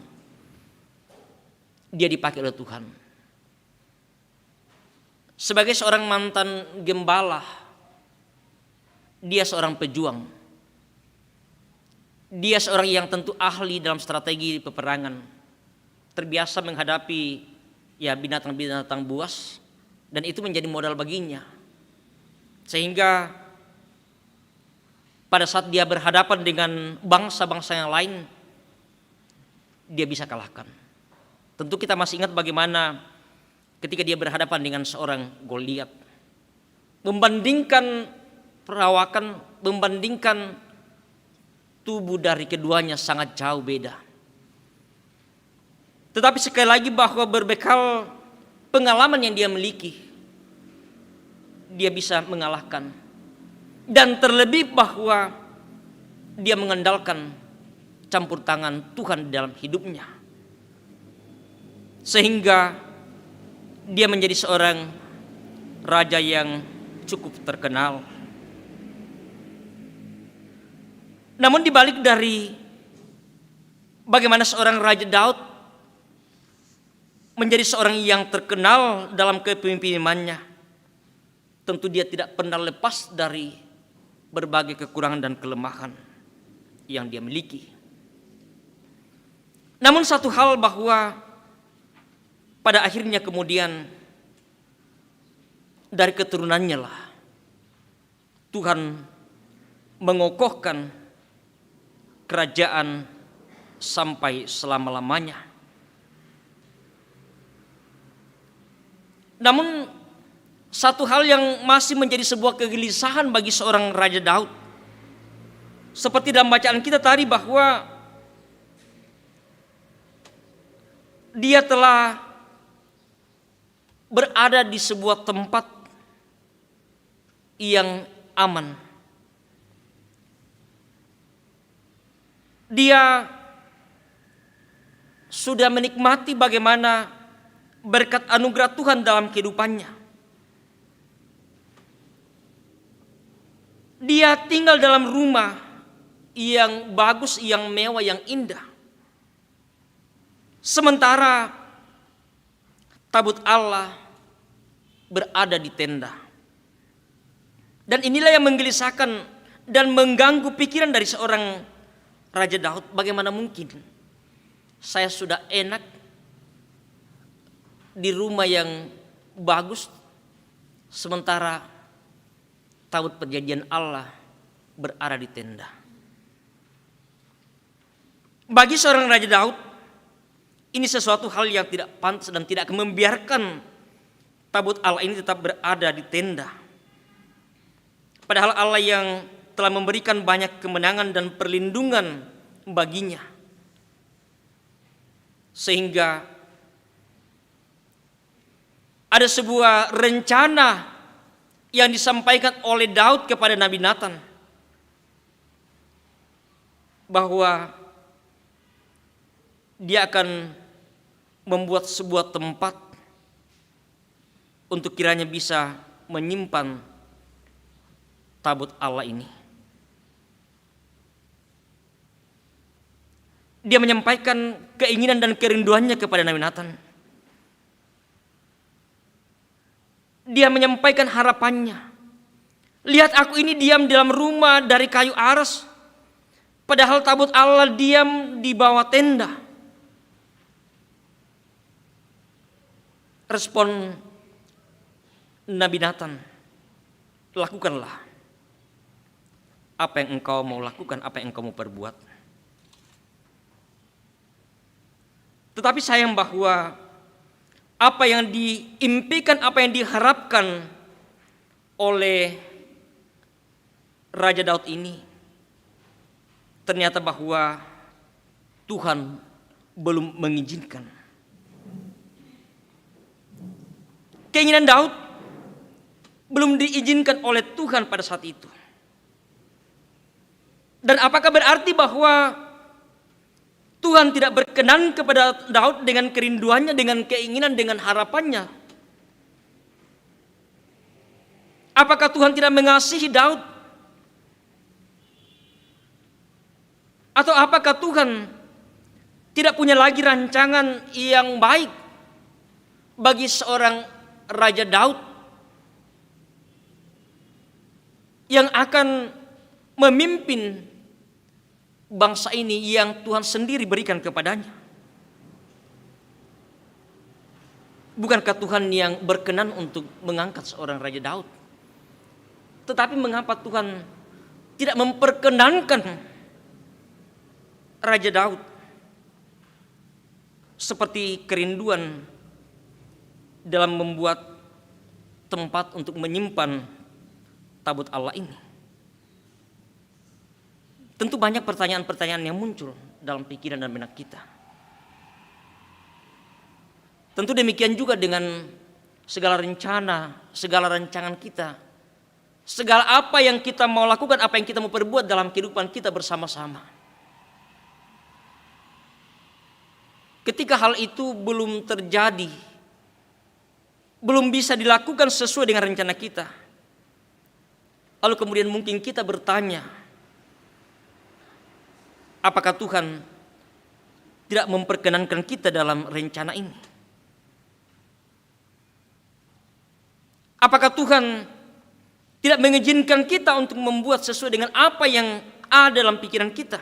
Dia dipakai oleh Tuhan. Sebagai seorang mantan gembala, dia seorang pejuang. Dia seorang yang tentu ahli dalam strategi peperangan. Terbiasa menghadapi binatang-binatang buas, dan itu menjadi modal baginya. Sehingga pada saat dia berhadapan dengan bangsa-bangsa yang lain, dia bisa kalahkan. Tentu kita masih ingat bagaimana ketika dia berhadapan dengan seorang Goliat. Membandingkan perawakan, membandingkan tubuh dari keduanya sangat jauh beda. Tetapi sekali lagi bahwa berbekal pengalaman yang dia miliki, dia bisa mengalahkan. Dan terlebih bahwa dia mengandalkan campur tangan Tuhan dalam hidupnya. Sehingga dia menjadi seorang raja yang cukup terkenal. Namun dibalik dari bagaimana seorang Raja Daud menjadi seorang yang terkenal dalam kepemimpinannya, tentu dia tidak pernah lepas dari berbagai kekurangan dan kelemahan yang dia miliki. Namun satu hal bahwa pada akhirnya kemudian dari keturunannya lah Tuhan mengokohkan kerajaan sampai selama-lamanya. Namun satu hal yang masih menjadi sebuah kegelisahan bagi seorang Raja Daud, seperti dalam bacaan kita tadi bahwa dia telah berada di sebuah tempat yang aman. Dia sudah menikmati bagaimana berkat anugerah Tuhan dalam kehidupannya. Dia tinggal dalam rumah yang bagus, yang mewah, yang indah. Sementara tabut Allah berada di tenda. Dan inilah yang menggelisahkan dan mengganggu pikiran dari seorang Raja Daud. Bagaimana mungkin saya sudah enak di rumah yang bagus, sementara tabut perjanjian Allah berada di tenda. Bagi seorang Raja Daud, ini sesuatu hal yang tidak pantas dan tidak akan membiarkan tabut Allah ini tetap berada di tenda. Padahal Allah yang telah memberikan banyak kemenangan dan perlindungan baginya. Sehingga ada sebuah rencana yang disampaikan oleh Daud kepada Nabi Nathan, bahwa dia akan membuat sebuah tempat untuk kiranya bisa menyimpan tabut Allah ini. Dia menyampaikan keinginan dan kerinduannya kepada Nabi Nathan. Dia menyampaikan harapannya. Lihat, aku ini diam dalam rumah dari kayu aras, padahal tabut Allah diam di bawah tenda. Respon Nabi Nathan, lakukanlah apa yang engkau mau lakukan, apa yang engkau mau perbuat. Tetapi sayang bahwa apa yang diimpikan, apa yang diharapkan oleh Raja Daud ini, ternyata bahwa Tuhan belum mengizinkan. Keinginan Daud belum diizinkan oleh Tuhan pada saat itu. Dan apakah berarti bahwa Tuhan tidak berkenan kepada Daud dengan kerinduannya, dengan keinginan, dengan harapannya? Apakah Tuhan tidak mengasihi Daud? Atau apakah Tuhan tidak punya lagi rancangan yang baik bagi seorang Raja Daud yang akan memimpin bangsa ini yang Tuhan sendiri berikan kepadanya? Bukankah Tuhan yang berkenan untuk mengangkat seorang Raja Daud? Tetapi mengapa Tuhan tidak memperkenankan Raja Daud seperti kerinduan dalam membuat tempat untuk menyimpan tabut Allah ini? Tentu banyak pertanyaan-pertanyaan yang muncul dalam pikiran dan benak kita. Tentu demikian juga dengan segala rencana, segala rancangan kita, segala apa yang kita mau lakukan, apa yang kita mau perbuat dalam kehidupan kita bersama-sama. Ketika hal itu belum terjadi, belum bisa dilakukan sesuai dengan rencana kita, lalu kemudian mungkin kita bertanya, apakah Tuhan tidak memperkenankan kita dalam rencana ini? Apakah Tuhan tidak mengizinkan kita untuk membuat sesuai dengan apa yang ada dalam pikiran kita?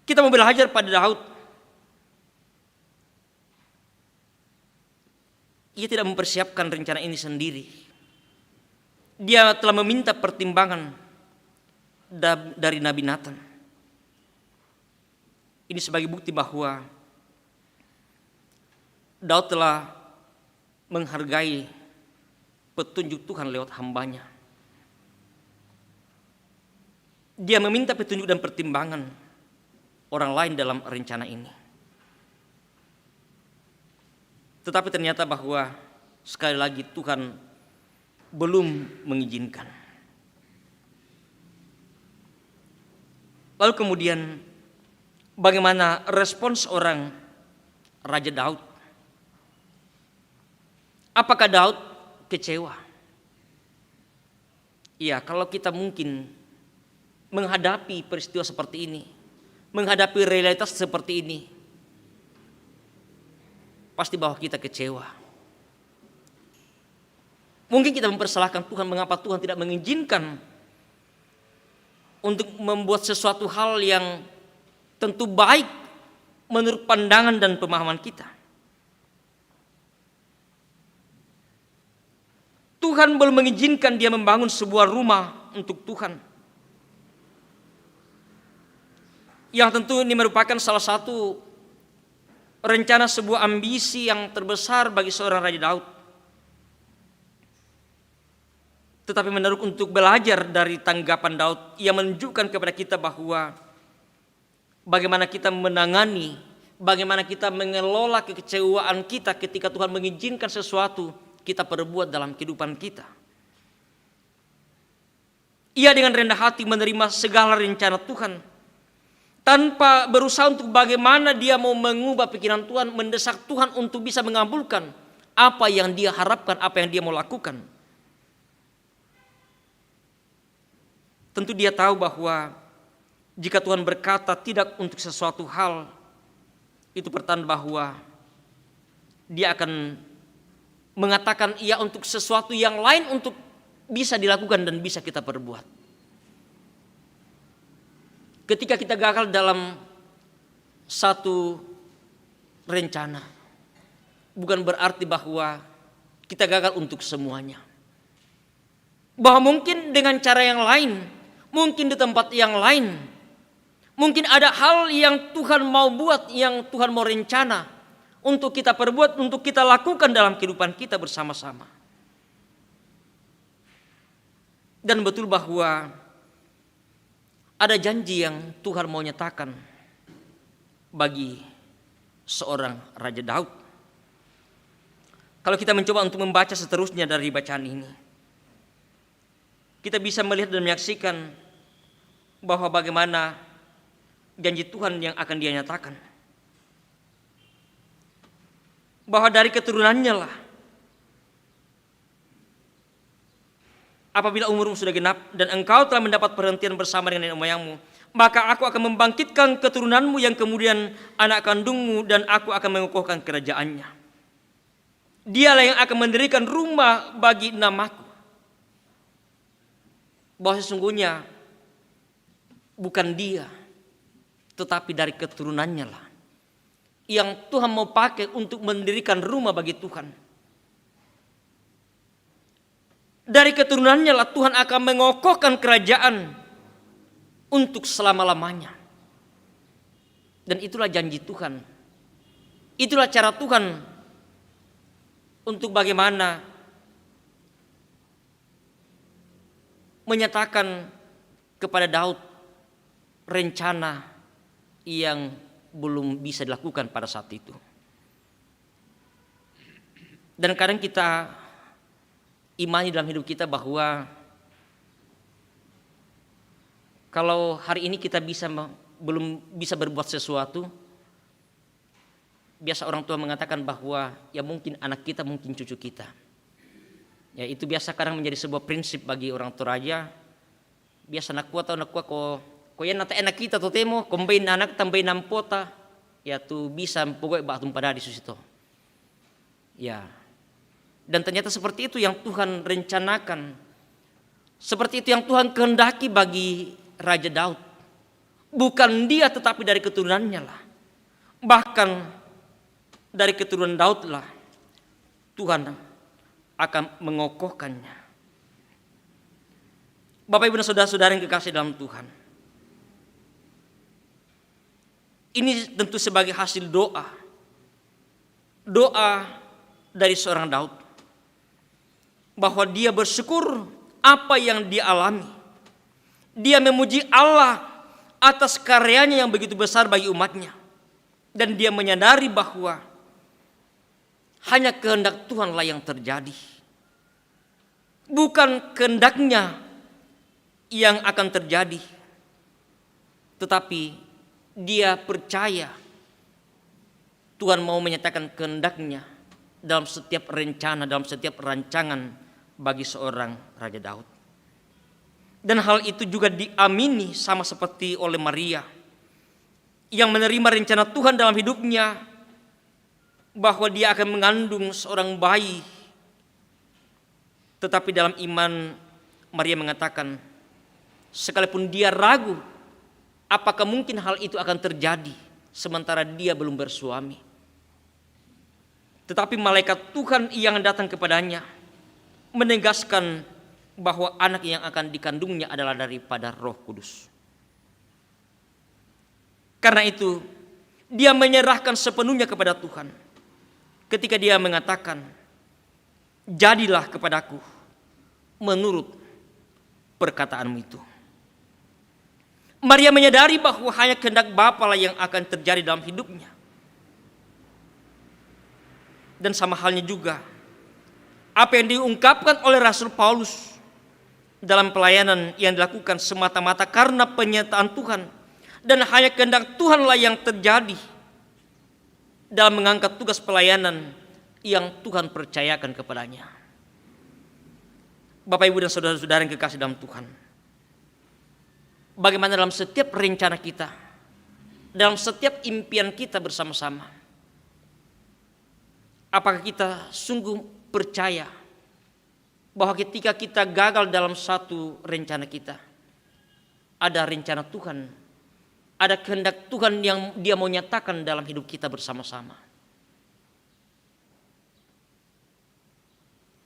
Kita mau belajar pada Daud. Ia tidak mempersiapkan rencana ini sendiri. Dia telah meminta pertimbangan dari Nabi Nathan. Ini sebagai bukti bahwa Daud telah menghargai petunjuk Tuhan lewat hambanya. Dia meminta petunjuk dan pertimbangan orang lain dalam rencana ini. Tetapi ternyata bahwa sekali lagi Tuhan belum mengizinkan. Lalu kemudian bagaimana respons orang Raja Daud? Apakah Daud kecewa? Iya, kalau kita mungkin menghadapi peristiwa seperti ini, menghadapi realitas seperti ini, pasti bahwa kita kecewa. Mungkin kita mempersalahkan Tuhan, mengapa Tuhan tidak mengizinkan untuk membuat sesuatu hal yang tentu baik menurut pandangan dan pemahaman kita. Tuhan belum mengizinkan dia membangun sebuah rumah untuk Tuhan. Yang tentu ini merupakan salah satu rencana sebuah ambisi yang terbesar bagi seorang Raja Daud. Tetapi menaruh untuk belajar dari tanggapan Daud, ia menunjukkan kepada kita bahwa bagaimana kita menangani, bagaimana kita mengelola kekecewaan kita ketika Tuhan mengizinkan sesuatu kita perbuat dalam kehidupan kita. Ia dengan rendah hati menerima segala rencana Tuhan, tanpa berusaha untuk bagaimana dia mau mengubah pikiran Tuhan, mendesak Tuhan untuk bisa mengabulkan apa yang dia harapkan, apa yang dia mau lakukan. Tentu dia tahu bahwa jika Tuhan berkata tidak untuk sesuatu hal, itu pertanda bahwa dia akan mengatakan iya untuk sesuatu yang lain untuk bisa dilakukan dan bisa kita perbuat. Ketika kita gagal dalam satu rencana, bukan berarti bahwa kita gagal untuk semuanya. Bahwa mungkin dengan cara yang lain, mungkin di tempat yang lain, mungkin ada hal yang Tuhan mau buat, yang Tuhan mau rencana untuk kita perbuat, untuk kita lakukan dalam kehidupan kita bersama-sama. Dan betul bahwa ada janji yang Tuhan mau nyatakan bagi seorang Raja Daud. Kalau kita mencoba untuk membaca seterusnya dari bacaan ini, kita bisa melihat dan menyaksikan bahwa bagaimana janji Tuhan yang akan dia nyatakan. Bahwa dari keturunannya lah, apabila umurmu sudah genap dan engkau telah mendapat perhentian bersama dengan nenek moyangmu, maka aku akan membangkitkan keturunanmu yang kemudian anak kandungmu, dan aku akan mengukuhkan kerajaannya. Dialah yang akan mendirikan rumah bagi namaku. Bahwa sesungguhnya bukan dia, tetapi dari keturunannya lah yang Tuhan mau pakai untuk mendirikan rumah bagi Tuhan. Dari keturunannya lah Tuhan akan mengokohkan kerajaan untuk selama-lamanya. Dan itulah janji Tuhan. Itulah cara Tuhan untuk bagaimana menyatakan kepada Daud rencana yang belum bisa dilakukan pada saat itu. Dan kadang kita imani dalam hidup kita bahwa kalau hari ini kita belum bisa berbuat sesuatu, biasa orang tua mengatakan bahwa ya mungkin anak kita, mungkin cucu kita. Ya itu biasa kadang menjadi sebuah prinsip bagi orang tua raja. Biasa nak kuat ko yan nata enak kita to temo combine anak tambay nampota ya tu bisa pokoknya batum pada di susito. Ya. Dan ternyata seperti itu yang Tuhan rencanakan. Seperti itu yang Tuhan kehendaki bagi Raja Daud. Bukan dia tetapi dari keturunannya lah. Bahkan dari keturunan Daud lah Tuhan akan mengokohkannya. Bapak Ibu dan saudara-saudara yang kekasih dalam Tuhan. Ini tentu sebagai hasil doa. Doa dari seorang Daud. Bahwa dia bersyukur apa yang dia alami. Dia memuji Allah atas karyanya yang begitu besar bagi umatnya. Dan dia menyadari bahwa hanya kehendak Tuhanlah yang terjadi. Bukan kehendaknya yang akan terjadi. Tetapi dia percaya Tuhan mau menyatakan kehendaknya dalam setiap rencana, dalam setiap rancangan bagi seorang Raja Daud. Dan hal itu juga diamini sama seperti oleh Maria yang menerima rencana Tuhan dalam hidupnya, bahwa dia akan mengandung seorang bayi Tetapi dalam iman Maria mengatakan, sekalipun dia ragu apakah mungkin hal itu akan terjadi sementara dia belum bersuami. Tetapi malaikat Tuhan yang datang kepadanya menegaskan bahwa anak yang akan dikandungnya adalah daripada Roh Kudus. Karena itu, dia menyerahkan sepenuhnya kepada Tuhan. Ketika dia mengatakan, jadilah kepadaku menurut perkataanmu itu. Maria menyadari bahwa hanya kehendak Bapa lah yang akan terjadi dalam hidupnya. Dan sama halnya juga apa yang diungkapkan oleh Rasul Paulus dalam pelayanan yang dilakukan semata-mata karena penyertaan Tuhan, dan hanya kehendak Tuhanlah yang terjadi dalam mengangkat tugas pelayanan yang Tuhan percayakan kepadanya. Bapak, Ibu, dan saudara-saudara yang kekasih dalam Tuhan, bagaimana dalam setiap rencana kita, dalam setiap impian kita bersama-sama, apakah kita sungguh percaya bahwa ketika kita gagal dalam satu rencana kita, ada rencana Tuhan, ada kehendak Tuhan yang Dia mau nyatakan dalam hidup kita bersama-sama.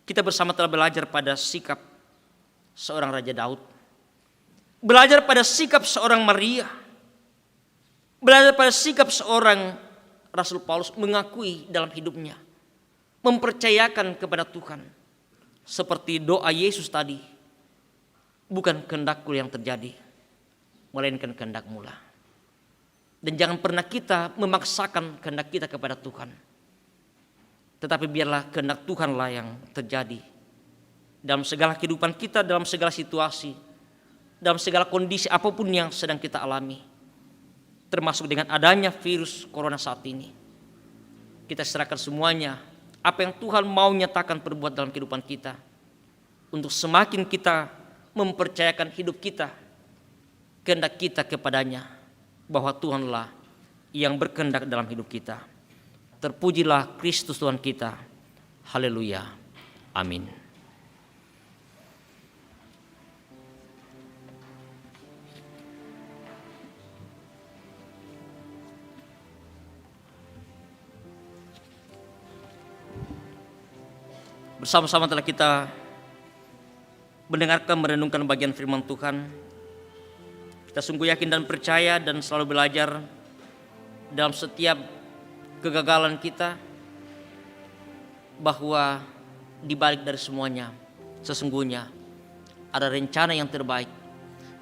Kita bersama telah belajar pada sikap seorang Raja Daud, belajar pada sikap seorang Maria, belajar pada sikap seorang Rasul Paulus mengakui dalam hidupnya, mempercayakan kepada Tuhan. Seperti doa Yesus tadi, bukan kehendakku yang terjadi, melainkan kehendak-Mu lah. Dan jangan pernah kita memaksakan kehendak kita kepada Tuhan, tetapi biarlah kehendak Tuhanlah yang terjadi dalam segala kehidupan kita, dalam segala situasi, dalam segala kondisi apapun yang sedang kita alami, termasuk dengan adanya virus corona saat ini. Kita serahkan semuanya, apa yang Tuhan mau nyatakan perbuat dalam kehidupan kita, untuk semakin kita mempercayakan hidup kita, kehendak kita kepadanya, bahwa Tuhanlah yang berkehendak dalam hidup kita. Terpujilah Kristus Tuhan kita. Haleluya. Amin. Bersama-sama telah kita mendengarkan, merenungkan bagian firman Tuhan. Kita sungguh yakin dan percaya dan selalu belajar dalam setiap kegagalan kita, bahwa di balik dari semuanya sesungguhnya ada rencana yang terbaik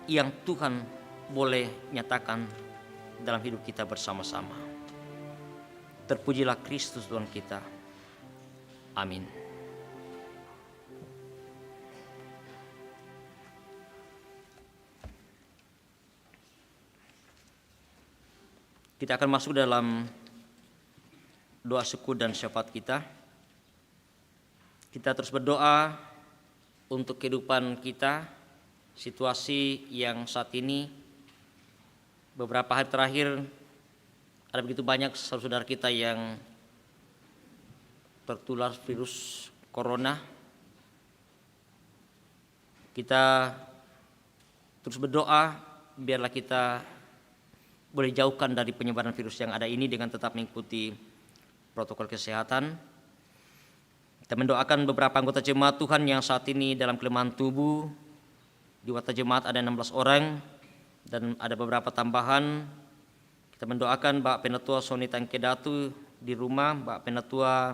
yang Tuhan boleh nyatakan dalam hidup kita bersama-sama. Terpujilah Kristus Tuhan kita. Amin. Kita akan masuk dalam doa syukur dan syafaat kita. Kita terus berdoa untuk kehidupan kita, situasi yang saat ini, beberapa hari terakhir ada begitu banyak saudara kita yang tertular virus corona. Kita terus berdoa biarlah kita boleh jauhkan dari penyebaran virus yang ada ini dengan tetap mengikuti protokol kesehatan. Kita mendoakan beberapa anggota jemaat Tuhan yang saat ini dalam kelemahan tubuh. Di warta jemaat ada 16 orang dan ada beberapa tambahan. Kita mendoakan Bapak Penatua Soni Tangkedatu di rumah, Bapak Penatua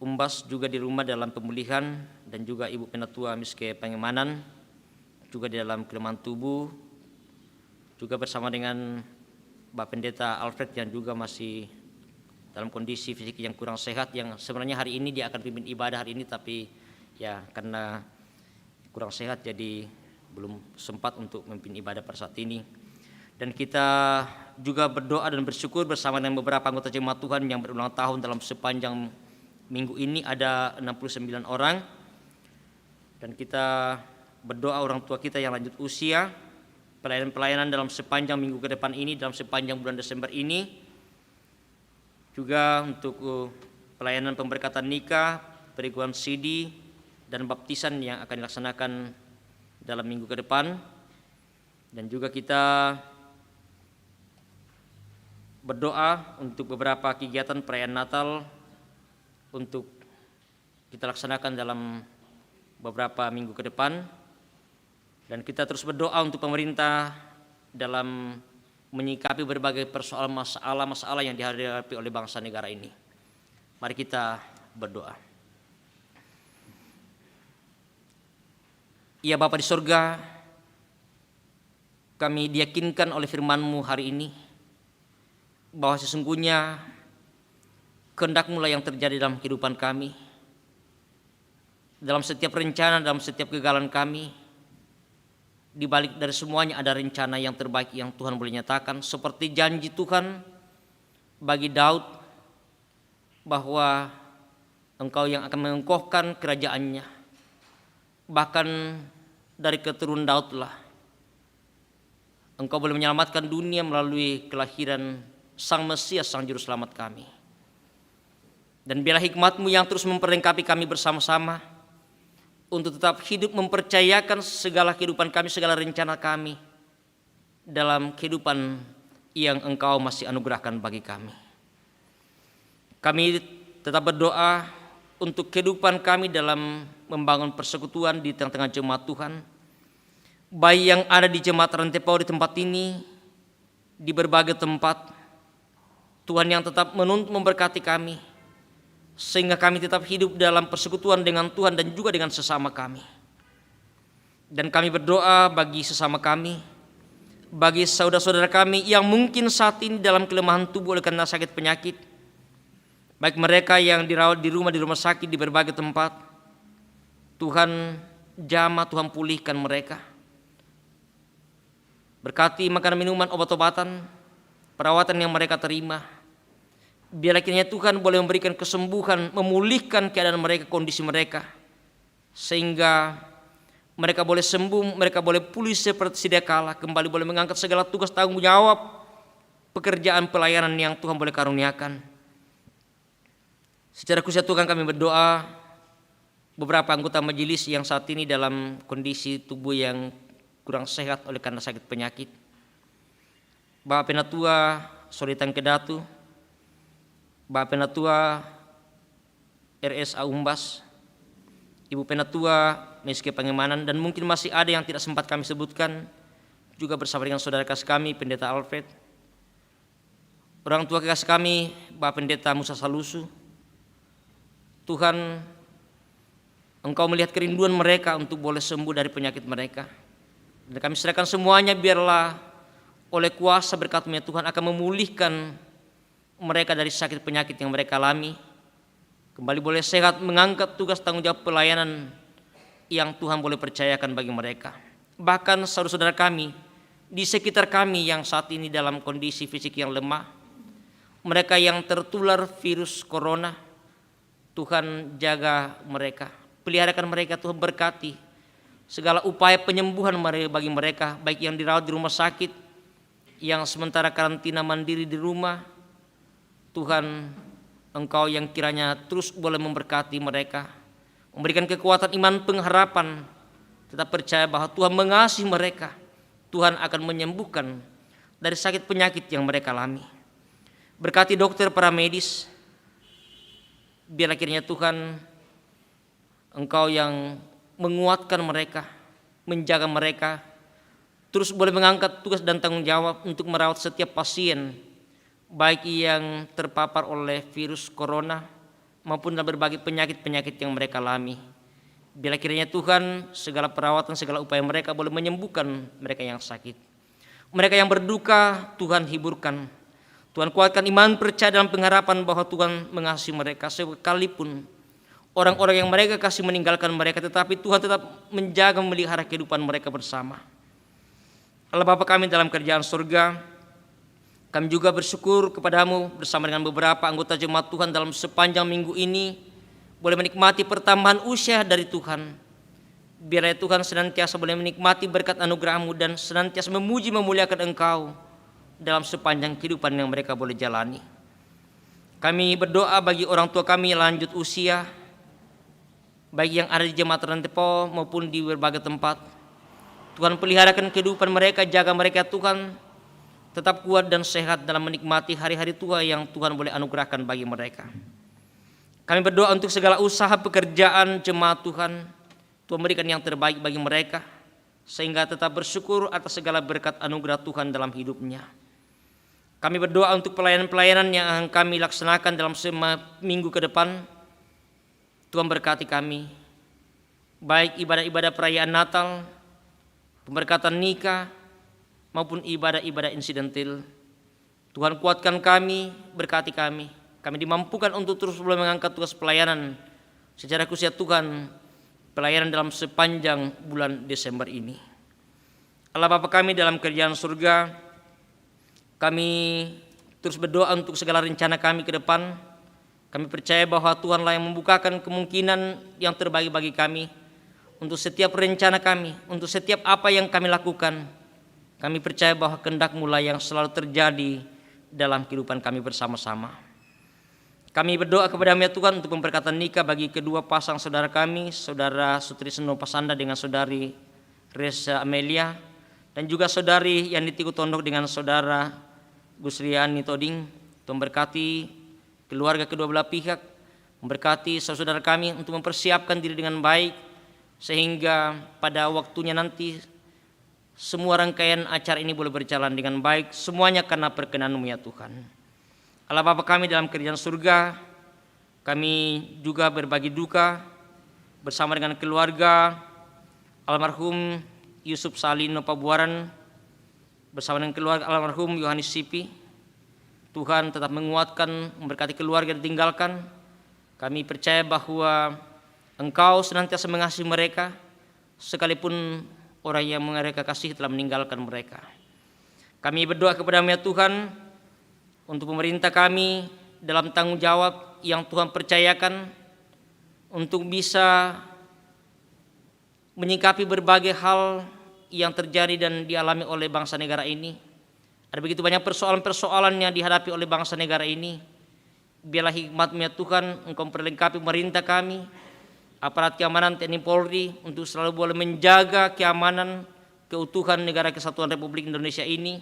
Umbas juga di rumah dalam pemulihan, dan juga Ibu Penatua Miske Pengemanan juga di dalam kelemahan tubuh. Juga bersama dengan Bapak Pendeta Alfred yang juga masih dalam kondisi fisik yang kurang sehat, yang sebenarnya hari ini dia akan pimpin ibadah hari ini, tapi ya karena kurang sehat jadi belum sempat untuk memimpin ibadah pada saat ini. Dan kita juga berdoa dan bersyukur bersama dengan beberapa anggota jemaat Tuhan yang berulang tahun dalam sepanjang minggu ini, ada 69 orang. Dan kita berdoa orang tua kita yang lanjut usia, pelayanan-pelayanan dalam sepanjang minggu ke depan ini, dalam sepanjang bulan Desember ini. Juga untuk pelayanan pemberkatan nikah, periguan sidi, dan baptisan yang akan dilaksanakan dalam minggu ke depan. Dan juga kita berdoa untuk beberapa kegiatan perayaan Natal untuk kita laksanakan dalam beberapa minggu ke depan. Dan kita terus berdoa untuk pemerintah dalam menyikapi berbagai persoalan masalah yang dihadapi oleh bangsa negara ini. Mari kita berdoa. Ya Bapa di sorga, kami diyakinkan oleh firman-Mu hari ini bahwa sesungguhnya kehendak-Mu lah yang terjadi dalam kehidupan kami. Dalam setiap rencana, dalam setiap kegagalan kami, di balik dari semuanya ada rencana yang terbaik yang Tuhan boleh nyatakan, seperti janji Tuhan bagi Daud bahwa Engkau yang akan mengokohkan kerajaannya. Bahkan dari keturunan Daud lah Engkau boleh menyelamatkan dunia melalui kelahiran Sang Mesias, Sang Juru Selamat kami. Dan biarlah hikmat-Mu yang terus memperlengkapi kami bersama-sama untuk tetap hidup mempercayakan segala kehidupan kami, segala rencana kami dalam kehidupan yang Engkau masih anugerahkan bagi kami. Kami tetap berdoa untuk kehidupan kami dalam membangun persekutuan di tengah-tengah jemaat Tuhan, baik yang ada di jemaat Rantepau di tempat ini, di berbagai tempat. Tuhan yang tetap menuntun memberkati kami, sehingga kami tetap hidup dalam persekutuan dengan Tuhan dan juga dengan sesama kami. Dan kami berdoa bagi sesama kami, bagi saudara-saudara kami yang mungkin saat ini dalam kelemahan tubuh oleh karena sakit penyakit, baik mereka yang dirawat di rumah sakit, di berbagai tempat. Tuhan jamah, Tuhan pulihkan mereka. Berkati makanan, minuman, obat-obatan, perawatan yang mereka terima. Biarlah kiranya Tuhan boleh memberikan kesembuhan, memulihkan keadaan mereka, kondisi mereka, sehingga mereka boleh sembuh, mereka boleh pulih seperti sedia kala, kembali boleh mengangkat segala tugas tanggung jawab pekerjaan pelayanan yang Tuhan boleh karuniakan. Secara khusus Tuhan kami berdoa beberapa anggota majelis yang saat ini dalam kondisi tubuh yang kurang sehat oleh karena sakit penyakit. Bapak Penatua Solitan Kedatu, Bapak Penatua RSA Umbas, Ibu Penatua Meske Pangemanan, dan mungkin masih ada yang tidak sempat kami sebutkan, juga bersama dengan saudara kasih kami Pendeta Alfred, orang tua kasih kami Bapak Pendeta Musa Salusu. Tuhan, Engkau melihat kerinduan mereka untuk boleh sembuh dari penyakit mereka, dan kami serahkan semuanya. Biarlah oleh kuasa berkat-Mu Tuhan akan memulihkan mereka dari sakit penyakit yang mereka alami, kembali boleh sehat mengangkat tugas tanggung jawab pelayanan yang Tuhan boleh percayakan bagi mereka. Bahkan saudara-saudara kami di sekitar kami yang saat ini dalam kondisi fisik yang lemah, mereka yang tertular virus corona, Tuhan jaga mereka, peliharakan mereka, Tuhan berkati segala upaya penyembuhan bagi mereka, baik yang dirawat di rumah sakit, yang sementara karantina mandiri di rumah. Tuhan, Engkau yang kiranya terus boleh memberkati mereka, memberikan kekuatan iman pengharapan, tetap percaya bahwa Tuhan mengasihi mereka, Tuhan akan menyembuhkan dari sakit penyakit yang mereka alami. Berkati dokter, para medis, biarlah kiranya Tuhan, Engkau yang menguatkan mereka, menjaga mereka, terus boleh mengangkat tugas dan tanggung jawab untuk merawat setiap pasien, baik yang terpapar oleh virus corona maupun dalam berbagai penyakit-penyakit yang mereka alami. Bila kiranya Tuhan, segala perawatan, segala upaya mereka boleh menyembuhkan mereka yang sakit. Mereka yang berduka, Tuhan hiburkan. Tuhan kuatkan iman percaya dalam pengharapan bahwa Tuhan mengasihi mereka, sekalipun orang-orang yang mereka kasih meninggalkan mereka, tetapi Tuhan tetap menjaga, memelihara kehidupan mereka bersama. Allah Bapa kami dalam kerajaan surga, kami juga bersyukur kepadamu bersama dengan beberapa anggota jemaat Tuhan dalam sepanjang minggu ini boleh menikmati pertambahan usia dari Tuhan. Biarlah Tuhan senantiasa boleh menikmati berkat anugerah-Mu dan senantiasa memuji memuliakan Engkau dalam sepanjang kehidupan yang mereka boleh jalani. Kami berdoa bagi orang tua kami lanjut usia, baik yang ada di jemaat Rantepo maupun di berbagai tempat. Tuhan peliharakan kehidupan mereka, jaga mereka Tuhan, tetap kuat dan sehat dalam menikmati hari-hari tua yang Tuhan boleh anugerahkan bagi mereka. Kami berdoa untuk segala usaha pekerjaan jemaat Tuhan, Tuhan berikan yang terbaik bagi mereka, sehingga tetap bersyukur atas segala berkat anugerah Tuhan dalam hidupnya. Kami berdoa untuk pelayanan-pelayanan yang akan kami laksanakan dalam seminggu ke depan. Tuhan berkati kami, baik ibadah-ibadah perayaan Natal, pemberkatan nikah, maupun ibadah-ibadah insidentil. Tuhan kuatkan kami, berkati kami. Kami dimampukan untuk terus boleh mengangkat tugas pelayanan secara khusus Tuhan, pelayanan dalam sepanjang bulan Desember ini. Allah Bapa kami dalam kerajaan surga, kami terus berdoa untuk segala rencana kami ke depan. Kami percaya bahwa Tuhanlah yang membukakan kemungkinan yang terbaik bagi kami, untuk setiap rencana kami, untuk setiap apa yang kami lakukan. Kami percaya bahwa kehendak-Mu lah yang selalu terjadi dalam kehidupan kami bersama-sama. Kami berdoa kepada-Mu ya Tuhan untuk pemberkatan nikah bagi kedua pasang saudara kami, Saudara Sutrisno Pasanda dengan Saudari Reza Amelia, dan juga Saudari Yani Tikutondok dengan Saudara Gusriani Toding. Tuhan berkati keluarga kedua belah pihak, memberkati saudara kami untuk mempersiapkan diri dengan baik, sehingga pada waktunya nanti semua rangkaian acara ini boleh berjalan dengan baik, semuanya karena perkenan-Mu ya Tuhan. Allah Bapa kami dalam kerajaan surga, kami juga berbagi duka bersama dengan keluarga almarhum Yusuf Salino Pabuaran, bersama dengan keluarga almarhum Yohanes Sipi. Tuhan tetap menguatkan, memberkati keluarga yang ditinggalkan. Kami percaya bahwa Engkau senantiasa mengasihi mereka, sekalipun orang yang mereka kasih telah meninggalkan mereka. Kami berdoa kepada-Mu ya Tuhan, untuk pemerintah kami dalam tanggung jawab yang Tuhan percayakan, untuk bisa menyikapi berbagai hal yang terjadi dan dialami oleh bangsa negara ini. Ada begitu banyak persoalan-persoalan yang dihadapi oleh bangsa negara ini. Biarlah hikmat-Mu ya Tuhan, Engkau memperlengkapi pemerintah kami, aparat keamanan TNI Polri, untuk selalu boleh menjaga keamanan, keutuhan negara kesatuan Republik Indonesia ini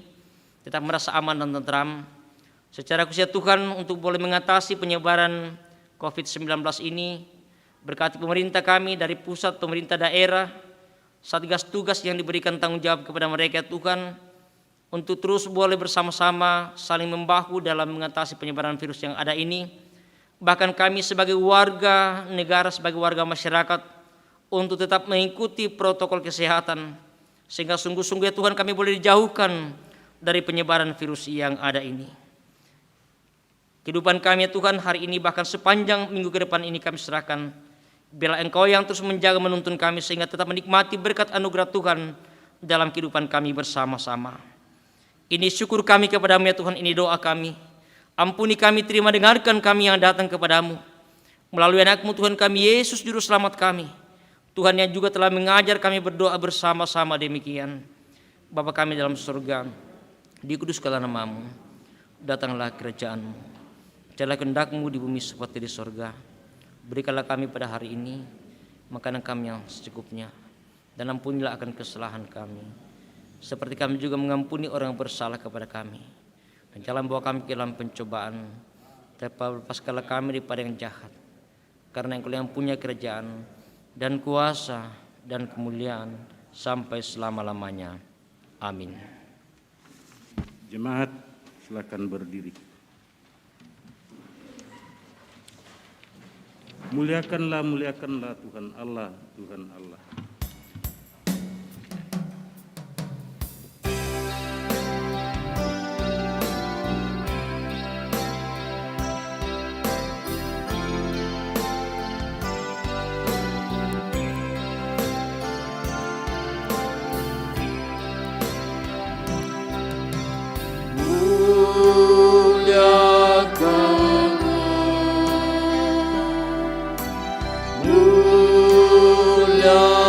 tetap merasa aman dan tentram. Secara khusus Tuhan, untuk boleh mengatasi penyebaran COVID-19 ini, berkati pemerintah kami dari pusat, pemerintah daerah, satgas tugas yang diberikan tanggung jawab kepada mereka Tuhan, untuk terus boleh bersama-sama saling membahu dalam mengatasi penyebaran virus yang ada ini. Bahkan kami sebagai warga negara, sebagai warga masyarakat, untuk tetap mengikuti protokol kesehatan, sehingga sungguh-sungguh ya Tuhan kami boleh dijauhkan dari penyebaran virus yang ada ini. Kehidupan kami ya Tuhan hari ini, bahkan sepanjang minggu ke depan ini kami serahkan. Biarlah Engkau yang terus menjaga, menuntun kami, sehingga tetap menikmati berkat anugerah Tuhan dalam kehidupan kami bersama-sama. Ini syukur kami kepada-Mu ya Tuhan, ini doa kami. Ampuni kami, terima dengarkan kami yang datang kepada-Mu melalui anak-Mu Tuhan kami Yesus Juru Selamat kami. Tuhan yang juga telah mengajar kami berdoa bersama-sama demikian. Bapa kami dalam surga, dikuduskanlah nama-Mu, datanglah kerajaan-Mu, jadilah kehendak-Mu di bumi seperti di surga. Berikanlah kami pada hari ini makanan kami yang secukupnya, dan ampunilah akan kesalahan kami, seperti kami juga mengampuni orang yang bersalah kepada kami. Dan jangan bawa kami ke dalam pencobaan, tapi lepaskanlah kami daripada yang jahat. Karena Engkau yang punya kerajaan dan kuasa dan kemuliaan sampai selama-lamanya. Amin. Jemaat, silakan berdiri. Muliakanlah, muliakanlah Tuhan Allah, Tuhan Allah. Mulia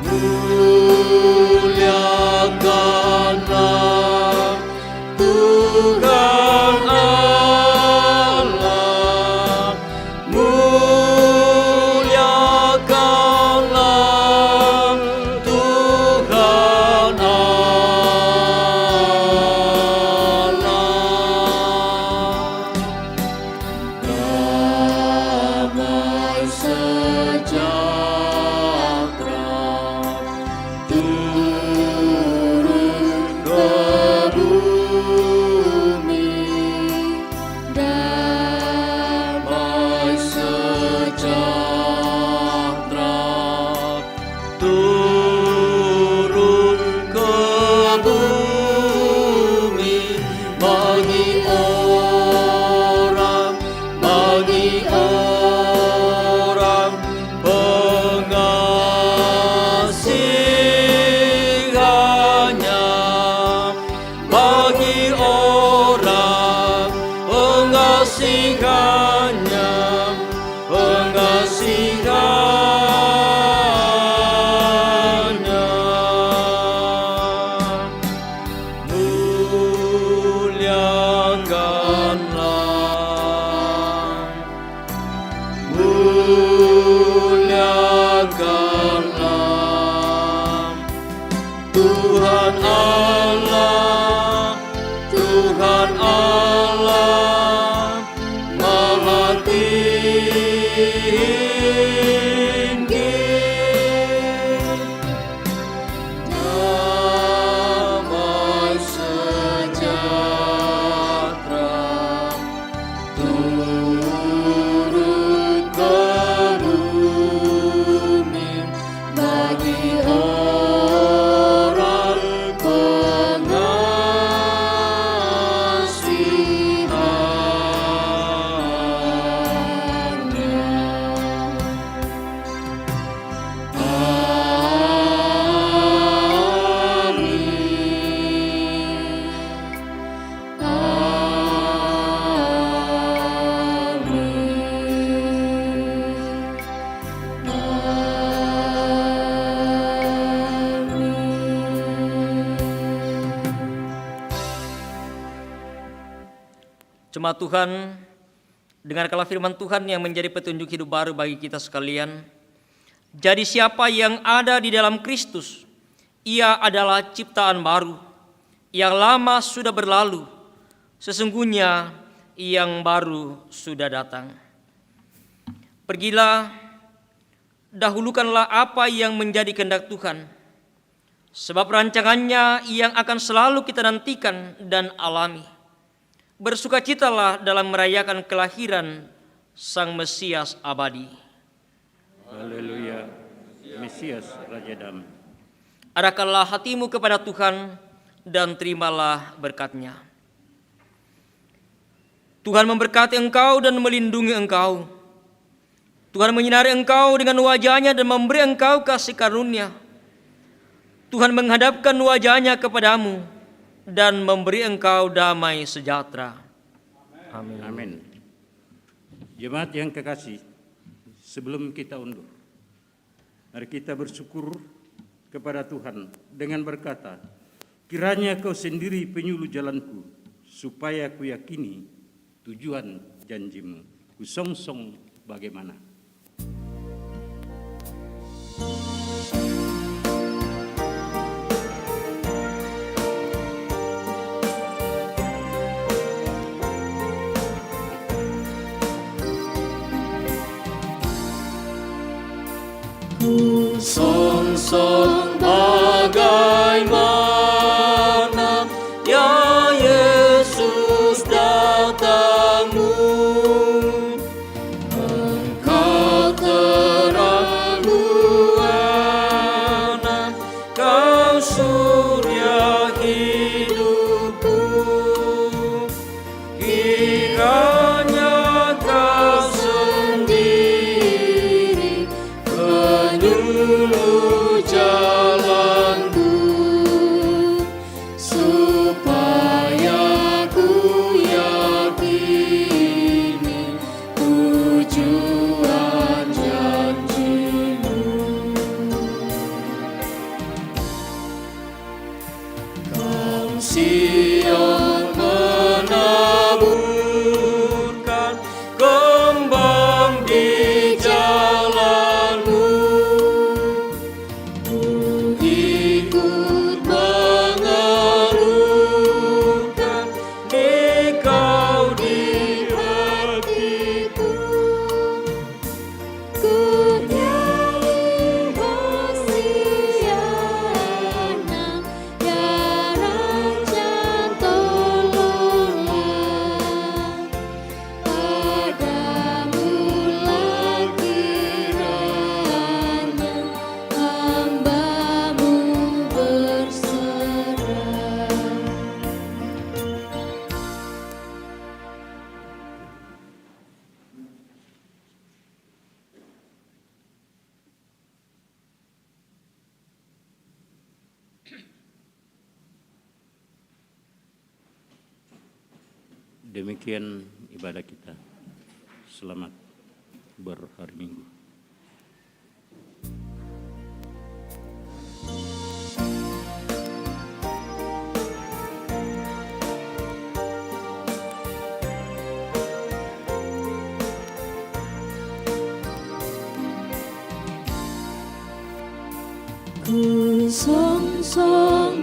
Muliakanlah Tuhan Allah, muliakanlah Tuhan Allah. Damai sejahtera turun ke bumi, damai sejahtera turun ke bumi bagi orang pengasihannya, bagi orang pengasihannya, muliakanlah Tuhan Allah, Tuhan Allah Maha Tinggi. Damai sejahtera turun ke bumi bagi orang Jemaat Tuhan, dengarkanlah firman Tuhan yang menjadi petunjuk hidup baru bagi kita sekalian. Jadi siapa yang ada di dalam Kristus, ia adalah ciptaan baru. Yang lama sudah berlalu, sesungguhnya yang baru sudah datang. Pergilah, dahulukanlah apa yang menjadi kehendak Tuhan, sebab rancangannya yang akan selalu kita nantikan dan alami. Bersukacitalah dalam merayakan kelahiran Sang Mesias abadi. Haleluya. Mesias Raja Damai. Arahkanlah hatimu kepada Tuhan dan terimalah berkat-Nya. Tuhan memberkati engkau dan melindungi engkau. Tuhan menyinari engkau dengan wajah-Nya dan memberi engkau kasih karunia. Tuhan menghadapkan wajah-Nya kepadamu dan memberi engkau damai sejahtera. Amin. Amin. Jemaat yang kekasih, sebelum kita undur, mari kita bersyukur kepada Tuhan dengan berkata, kiranya Kau sendiri penyuluh jalanku, supaya ku yakini tujuan janjimu. Ku songsong bagaimana. Songsong bagaimana ya Yesus datangmu, Engkau terang buana, Kau surya hidupku, kiranya Kau sendiri penyuluh jalanku, supaya ku yakini tujuan janjimu. Sion menaburkan kembang di jalanmu. Ku ikut mengeluhkan Engkau di hatiku. Ku nyanyi Hosiana, ya Raja tolonglah. Padamulah kiranya hamba-Mu berserah. Demikian ibadah kita. Selamat berhari Minggu. Ku song-song